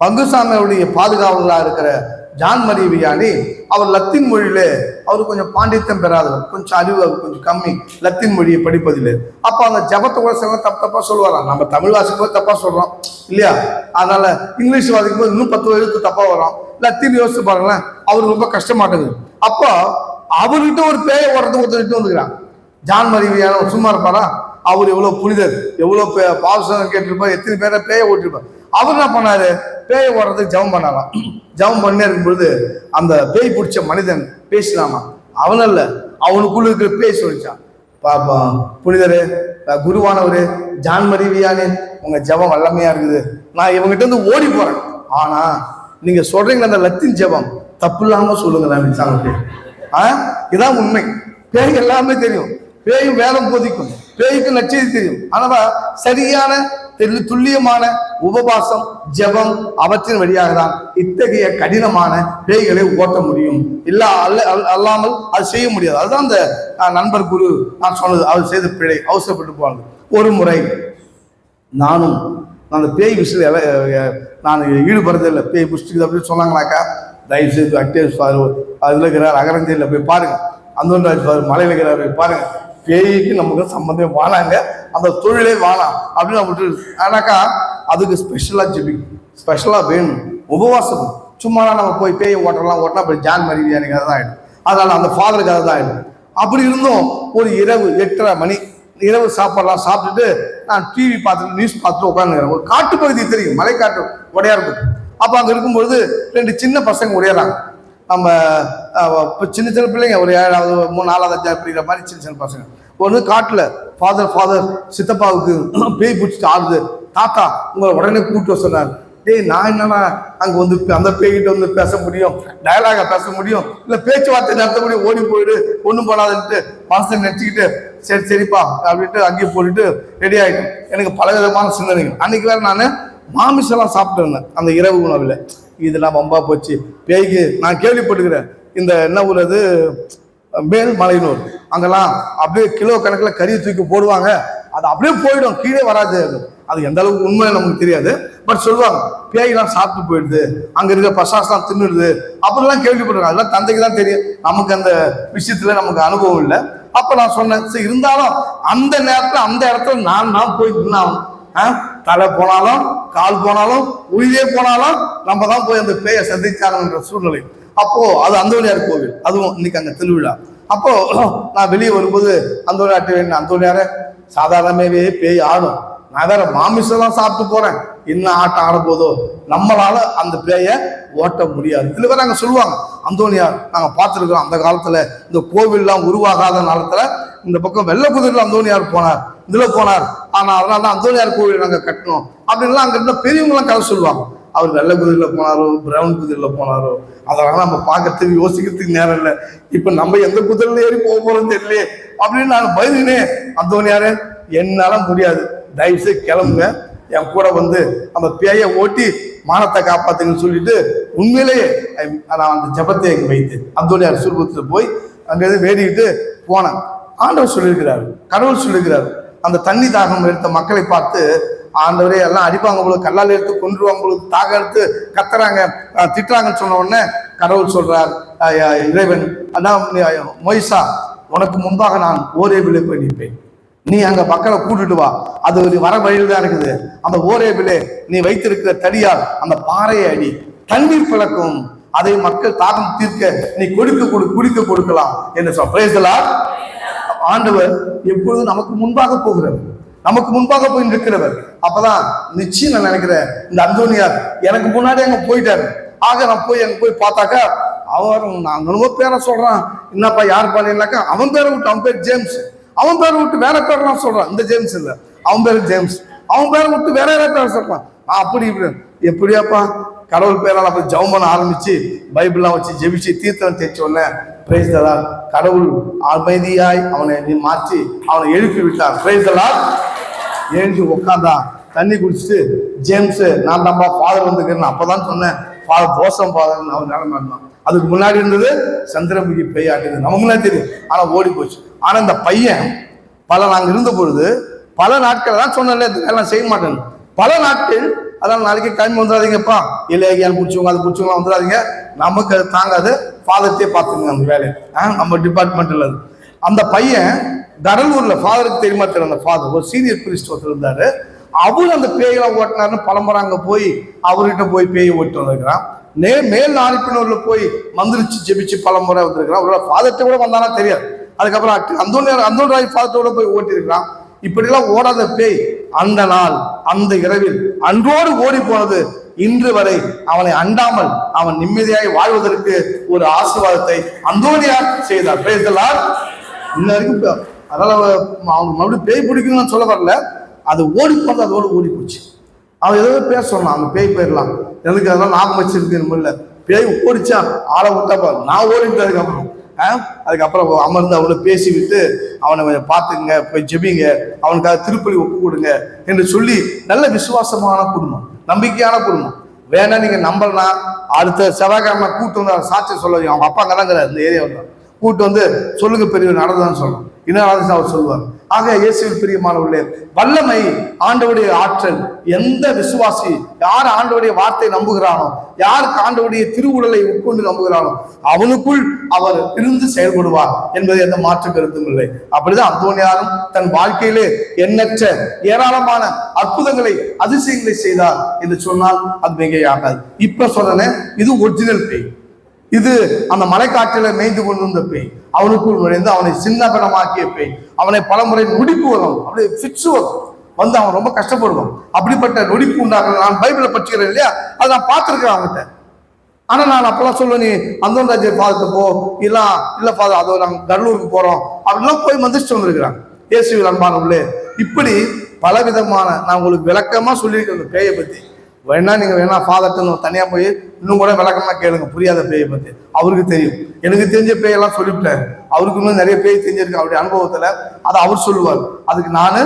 பங்குசாமியுடைய பாதுகாவலராக இருக்கிற ஜான் மரி வியானி, அவர் லத்தீன் மொழியில அவர் கொஞ்சம் பாண்டித்யம் பெறாதவர், கொஞ்சம் அறிவு அவர் கொஞ்சம் கம்மி லத்தீன் மொழியை படிப்பதில். அப்போ அந்த ஜபத்தை கூட சில தப்பா சொல்லுவாராம். நம்ம தமிழ் வாசிக்கும் போது தப்பா சொல்றோம் இல்லையா? அதனால இங்கிலீஷ் வாசிக்கும் போது இன்னும் 10 எழுத்து தப்பா வரும். லத்தீன் யோசிச்சு பாருங்களேன், அவருக்கு ரொம்ப கஷ்டமாட்டது. அப்போ அவர்கிட்ட ஒரு பேயை ஒருத்தர் வந்துக்கிறான். ஜான் மரி வியானி சும்மா இருப்பாரா? அவர் எவ்வளவு புனிதர், எவ்வளவு பாவசனம் கேட்டிருப்பார், எத்தனை பேரை பேயை ஓட்டிருப்பார். அவர் என்ன பண்ணாரு? பேயை ஓடுறதுக்கு ஜபம் பண்ணாராம். ஜபம் பண்ணே இருக்கும் பொழுது அந்த பேய் பிடிச்ச மனிதன் பேசலாமா? அவனல்ல, அவனுக்குள்ள இருக்கிற பேய் சொல்லிச்சான், பாப்பா புனிதரு, குருவானவரு, ஜான் மரி வியானி, உங்க ஜபம் வல்லமையா இருக்குது, நான் இவங்கிட்ட இருந்து ஓடி போறேன், ஆனா நீங்க சொல்றீங்க அந்த லத்தீன் ஜபம் தப்பு இல்லாம சொல்லுங்க. இதான் உண்மை. பேய் எல்லாமே தெரியும், பேயும் வேதம் போதிக்கும், பேய்க்கு நச்செய்தி தெரியும். ஆனா சரியான துல்லியமான உபவாசம், ஜெபம் அவற்றின் வழியாக தான் இத்தகைய கடினமான பேய்களை ஓட்ட முடியும். அல்லாமல் அது செய்ய முடியாது. அதுதான் அந்த நண்பர் குரு நான் சொன்னது, அவர் செய்த பிழை. அவசரப்பட்டு போவாங்க. ஒரு முறை நானும் அந்த பேய் விஷயத்தில் நான் ஈடுபடுறதில்லை. பேய் புஷ்டிக்குது அப்படின்னு சொன்னாங்கனாக்கா, தயவு செய்து அக்டேஷ் அதில் இருக்கிறார், அகரஞ்சேரியில் போய் பாருங்க, அந்தோன்ராஜ் மலையில் இருக்கிறார் போய் பாருங்க. பேய்க்கு நமக்கு சம்பந்தம் வாழாங்க, அந்த தொழிலே வாழாம் அப்படின்னு விட்டு. ஆனாக்கா அதுக்கு ஸ்பெஷலா ஜெபிக்கும், ஸ்பெஷலா வேணும், உபவாசம். சும்மாலாம் நம்ம போய் பேயை ஓட்டலாம், ஓட்டினா அப்படி ஜான் மரி வியானி கதை தான் ஆயிடும். அதனால அந்த ஃபாதருக்கு கதை தான் ஆயிடும். அப்படி இருந்தும் ஒரு இரவு 8:30 மணி இரவு சாப்பாடுலாம் சாப்பிட்டுட்டு நான் டிவி பார்த்துட்டு நியூஸ் பார்த்துட்டு உட்காந்துக்கிறேன். ஒரு காட்டு பகுதி தெரியும், மலைக்காட்டு உடையா இருக்கும். அப்போ அங்கே இருக்கும்பொழுது 2 சின்ன பசங்க உடையறாங்க. நம்ம இப்போ சின்ன சின்ன பிள்ளைங்க, ஒரு 7வது 3 4வது 5வது படிக்கிற மாதிரி சின்ன சின்ன பசங்க. ஒன்று காட்டில் ஃபாதர் சித்தப்பாவுக்கு பேய் பிடிச்சிட்டு ஆடுது, தாத்தா உங்களை உடனே கூப்பிட்டு சொன்னார். டேய், நான் என்னன்னா அங்கே வந்து அந்த பேய்கிட்ட வந்து பேச முடியும், டயலாக பேச முடியும், இல்லை பேச்சுவார்த்தை நடத்த முடியும், ஓடி போயிடு ஒன்றும் பண்ணாதுன்ட்டு மனசை நினச்சிக்கிட்டு சரிப்பா அப்படின்ட்டு அங்கேயே போட்டுட்டு ரெடி ஆகிட்டேன். எனக்கு பல விதமான சிந்தனைகள். அன்னைக்கு வேறு நான் மாமிசெல்லாம் சாப்பிட்டு இருந்தேன் அந்த இரவு உணவில். இதெல்லாம் வம்பா போச்சு. பேய்க்கு நான் கேள்விப்பட்டுக்கிறேன், இந்த என்ன ஊர் அது, மேல்மலையனூர், அங்கெல்லாம் அப்படியே கிலோ கணக்கில் கறியை தூக்கி போடுவாங்க, அது அப்படியே போயிடும், கீழே வராது. அது எந்த அளவுக்கு உண்மை நமக்கு தெரியாது, பட் சொல்லுவாங்க பேயெல்லாம் சாப்பிட்டு போயிடுது, அங்க இருக்க பசாசெல்லாம் தின்னுடுது அப்படிலாம் கேள்விப்பட்டிருக்காங்க. அதெல்லாம் தந்தைக்கு தான் தெரியும், நமக்கு அந்த விஷயத்துல நமக்கு அனுபவம் இல்லை. அப்ப நான் சொன்னேன், சரி இருந்தாலும் அந்த நேரத்துல அந்த இடத்துல நான் போய் நின்னாலும், தலை போனாலும் கால் போனாலும் உயிரே போனாலும் நம்ம தான் போய் அந்த பேயை சந்திச்சாங்கன்ற சூழ்நிலை. அப்போ அது அந்தோனியார் கோவில், அதுவும் இன்னைக்கு அங்க திருவிழா. அப்போ நான் வெளியே வரும்போது அந்தோனியார சாதாரணமாவே பேய் ஆடும், நான் வேற மாமிசெல்லாம் சாப்பிட்டு போறேன், என்ன ஆட்டம் ஆட போதோ, நம்மளால அந்த பேயை ஓட்ட முடியாது. இதுல வேற நாங்க சொல்லுவாங்க, அந்தோனியார் நாங்க பார்த்துருக்கோம், அந்த காலத்துல இந்த கோவில்லாம் உருவாகாத காலத்துல இந்த பக்கம் வெள்ளை குதிரையில அந்தோனியார் போனார், இதுல போனார், ஆனா அதனாலதான் அந்தோனியார் கோவில் நாங்க கட்டணும் அப்படின்லாம் அங்க இருந்த பெரியவங்களாம் கதை சொல்லுவாங்க. அவர் வெள்ளை குதிரையில போனாரோ பிரவுன் குதிரையில போனாரோ அதெல்லாம் நம்ம பார்க்கறதுக்கு யோசிக்கிறதுக்கு நேரம் இல்லை. இப்ப நம்ம எந்த குதிரையில ஏறி போக போறோம் தெரியலையே அப்படின்னு நான் பயந்துனேன். அந்தோனியாரே என்னால முடியாது, தயவுசெய்து கிளம்புங்க, என் கூட வந்து அந்த பேயை ஓட்டி மானத்தை காப்பாத்துங்கன்னு சொல்லிட்டு உண்மையிலேயே நான் அந்த ஜபத்தை எங்க வைத்து அந்தோனியார் சுருபத்துல போய் அங்கிருந்து வேடிக்கிட்டு போனேன். ஆண்டவர் சொல்லியிருக்கிறார், கடவுள் சொல்லியிருக்கிறார், அந்த தண்ணி தாகம் எடுத்த மக்களை பார்த்து ஆண்டவரே எல்லாம் அடிப்பாங்க போது, கல்லால் எடுத்து கொன்றுவாங்க போது, தாகம் எடுத்து கத்துறாங்க திட்டுறாங்கன்னு சொன்ன உடனே கடவுள் சொல்றார், இறைவன் அதான் மோய்சா, உனக்கு முன்பாக நான் ஓரேபிலே போய் நிற்பேன், நீ அங்க மக்களை கூட்டிட்டு வா, அது வர வழியில் தான் இருக்குது, அந்த ஓரேபிலே நீ வைத்திருக்கிற தடியால் அந்த பாறையை அடி, தண்ணீர் பிளக்கும், அதை மக்கள் தாகம் தீர்க்க நீ குடிக்க கொடுக்கலாம் என்று சொல்ல. ஆண்டவர் எப்பொழுதும் நமக்கு முன்பாக போகிறவர், நமக்கு முன்பாக போய் இருக்கிறவர். அப்பதான் நிச்சயம் நான் நினைக்கிறேன், இந்த அந்தோனியார் எனக்கு முன்னாடி அங்க போயிட்டாரு. ஆக நான் போய் அங்க போய் பார்த்தாக்கா அவன் நான் ரொம்ப பேரை சொல்றான், என்னப்பா யார் பாருனாக்கா அவன் பேரை விட்டு, அவன் பேர் ஜேம்ஸ், அவன் பேரை விட்டு வேற பேர்லாம் சொல்றான். இந்த ஜேம்ஸ் இல்லை, அவன் பேரு ஜேம்ஸ், அவன் பேரை விட்டு வேற பேர் சொல்றான். அப்படி எப்படியாப்பா கடவுள் பேரால் அப்படி ஜெபம் பண்ண ஆரம்பிச்சு பைபிள்லாம் வச்சு ஜெபிச்சு தீர்த்தம் தேய்ச்ச உடனே பிரைஸ் தி லார்ட், கடவுள் அமைதியாய் அவனை மாற்றி அவனை எழுப்பி விட்டார். Price the Lord. எழுந்து உட்காந்தான், தண்ணி குடிச்சிட்டு, ஜேம்ஸ் நான் தான்ப்பா ஃபாதர் வந்துக்கிறேன் அப்பதான் சொன்னேன், ஃபாதர் தோசம் ஃபாதர் அவன் நிலைமை இருந்தான். அதுக்கு முன்னாடி இருந்தது சந்திரமுகி பெய்யாட்டுது, நமக்கு முன்னாடி தெரியும், ஆனா ஓடி போச்சு. ஆனா இந்த பையன் நாங்க இருந்த பொழுது பல நாட்கள் தான் சொன்னல எல்லாம் செய்ய மாட்டேன், பல நாட்கள் அதான் நாளைக்கு கிளம்பி வந்துடாதீங்கப்பா, இலையால் பிடிச்சவங்க அது பிடிச்சவங்க வந்துடாதீங்க, நமக்கு அது தாங்காது, ஃபாதர்த்தே பார்த்துங்க அந்த வேலையை, நம்ம டிபார்ட்மெண்ட்ல. அந்த பையன் கடலூர்ல ஃபாதருக்கு தெரியுமா தெரியல, அந்த ஃபாதர் ஒரு சீனியர் பிரிஸ்ட் ஒருத்தர் இருந்தாரு, அவரு அந்த பேயெல்லாம் ஓட்டினாருன்னு பலமுறை அங்க போய் அவர்கிட்ட போய் பேயை ஓட்டு வந்திருக்கிறான். மேல் நாளிப்பினூர்ல போய் மந்திரிச்சு ஜெபிச்சு பலமுறை வந்திருக்கிறான். ஒரு ஃபாதர்கிட்ட கூட வந்தானா தெரியாது. அதுக்கப்புறம் அந்தோன்ராய் ஃபாதர்ட்டோட போய் ஓட்டியிருக்கிறான். இப்படிலாம் ஓடாத பேய் அந்த நாள் அந்த இரவில் அன்றோடு ஓடி போனது இன்று வரை அவனை அண்டாமல் அவன் நிம்மதியாய் வாழ்வதற்கு ஒரு ஆசீர்வாதத்தை அந்தோனியார் செய்தார். Price the Lord. இன்ன வரைக்கும் அதனால அவங்க மறுபடியும் பேய் பிடிக்கணும்னு சொல்ல வரல, அது ஓடி போனது அதோடு ஓடி போச்சு. அவன் ஏதோ பேர் சொன்னான், அந்த பேய் போயிடலாம் எனக்கு அதெல்லாம் ஞாபகம் வச்சிருக்கு இல்லை, பேய் ஓடிச்சா ஆளை விட்டா நான் ஓடிட்டு அதுக்கப்புறம் அமர்ந்து அவனை பேசிவிட்டு அவனை கொஞ்சம் பார்த்துங்க, போய் ஜெபிங்க, அவனுக்காக திருப்பலி ஒப்பு கொடுங்க என்று சொல்லி நல்ல விசுவாசமான குடும்பம், நம்பிக்கையான குடும்பம். வேணா நீங்க நம்பலனா அடுத்த செவ்வாய்க்கிழமை கூட்டு வந்து சாட்சி சொல்ல, அவங்க அப்பா அங்கதாங்கிறார் இந்த ஏரியாவில், கூட்டு வந்து சொல்லுங்க பெரிய நடந்ததான்னு சொல்லணும், இன்னும் அவர் சொல்லுவார். ஆக இயேசுவில் பிரியமானவர்களே, வல்லமை ஆண்டவருடைய ஆற்றல், எந்த விசுவாசி யார் ஆண்டவருடைய வார்த்தை நம்புகிறானோ, யாருக்கு ஆண்டவருடைய திருவுடலை உட்கொண்டு நம்புகிறானோ அவனுக்குள் அவர் இருந்து செயல்படுவார் என்பது எந்த மாற்று கருத்தும் இல்லை. அப்படிதான் அந்தோனியாரும் தன் வாழ்க்கையிலே எண்ணற்ற ஏராளமான அற்புதங்களை அதிசயங்களை செய்தார் என்று சொன்னால் அது மிகையாகாது. இப்ப சொன்னேன், இது ஒரிஜினல் பேய், இது அந்த மலைக்காற்றில மேய்ந்து கொண்டிருந்த பேய், அவனுக்குள் நுழைந்து அவனை சின்ன பிணமாக்கிய பேய், அவனை பலமுறை நொடிப்பு வரும், அப்படியே பிக்ஸ் வரும், வந்து அவன் ரொம்ப கஷ்டப்படுவான். அப்படிப்பட்ட நொடிப்பு உண்டாக நான் பைபிளை பற்றிக்கிறேன் இல்லையா, அதை நான் பார்த்துருக்கிறேன் அவங்ககிட்ட. ஆனா நான் அப்பெல்லாம் சொல்லுவேன், நீ அந்தோன்ராஜ் ஃபாதர்கிட்ட போ, இல்ல ஃபாதர் அதோ நாங்கள் கடலூருக்கு போறோம் அப்படிலாம் போய் மந்திரிச்சு வந்திருக்கிறாங்க. இயேசுவில் அன்பானவர்களே, இப்படி பலவிதமான நான் உங்களுக்கு விளக்கமா சொல்லியிருக்கேன் பேயை பத்தி. வேணா நீங்க வேணா ஃபாதர்ட்டு தனியா போய் இன்னும் கூட விளக்கமா கேளுங்க, புரியாத பேயை பத்தி. அவருக்கு தெரியும், எனக்கு தெரிஞ்ச பேயெல்லாம் சொல்லிவிட்டாரு, அவருக்கு இன்னும் நிறைய பேய் தெரிஞ்சிருக்கு அவருடைய அனுபவத்துல, அதை அவர் சொல்லுவார், அதுக்கு நானு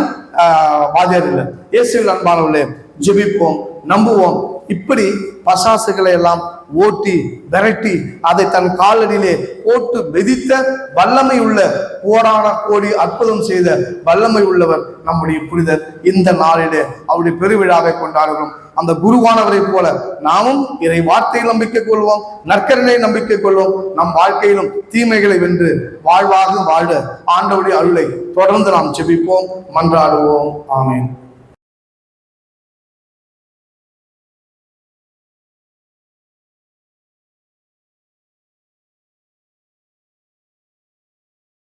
வாதியார் இல்லை. இயேசுவில் அன்பானவர்களே, ஜெபிப்போம், நம்புவோம். இப்படி பசாசுகளை எல்லாம் ஓட்டி விரட்டி அதை தன் காலடியிலே போட்டு வெதித்த வல்லமை உள்ள கோடி அற்புதம் செய்த வல்லமை உள்ளவர் நம்முடைய புனிதர். இந்த நாளிலே அவருடைய பெருவிழாவை கொண்டாடுகிறோம். அந்த குருவானவரை போல நாமும் இறை வார்த்தையை நம்பிக்கை கொள்வோம், நற்கரனை நம்பிக்கை கொள்வோம். நம் வாழ்க்கையிலும் தீமைகளை வென்று வாழ்வாக வாழ ஆண்டவருடைய அருளை தொடர்ந்து நாம் ஜெபிப்போம், மன்றாடுவோம். ஆமென்.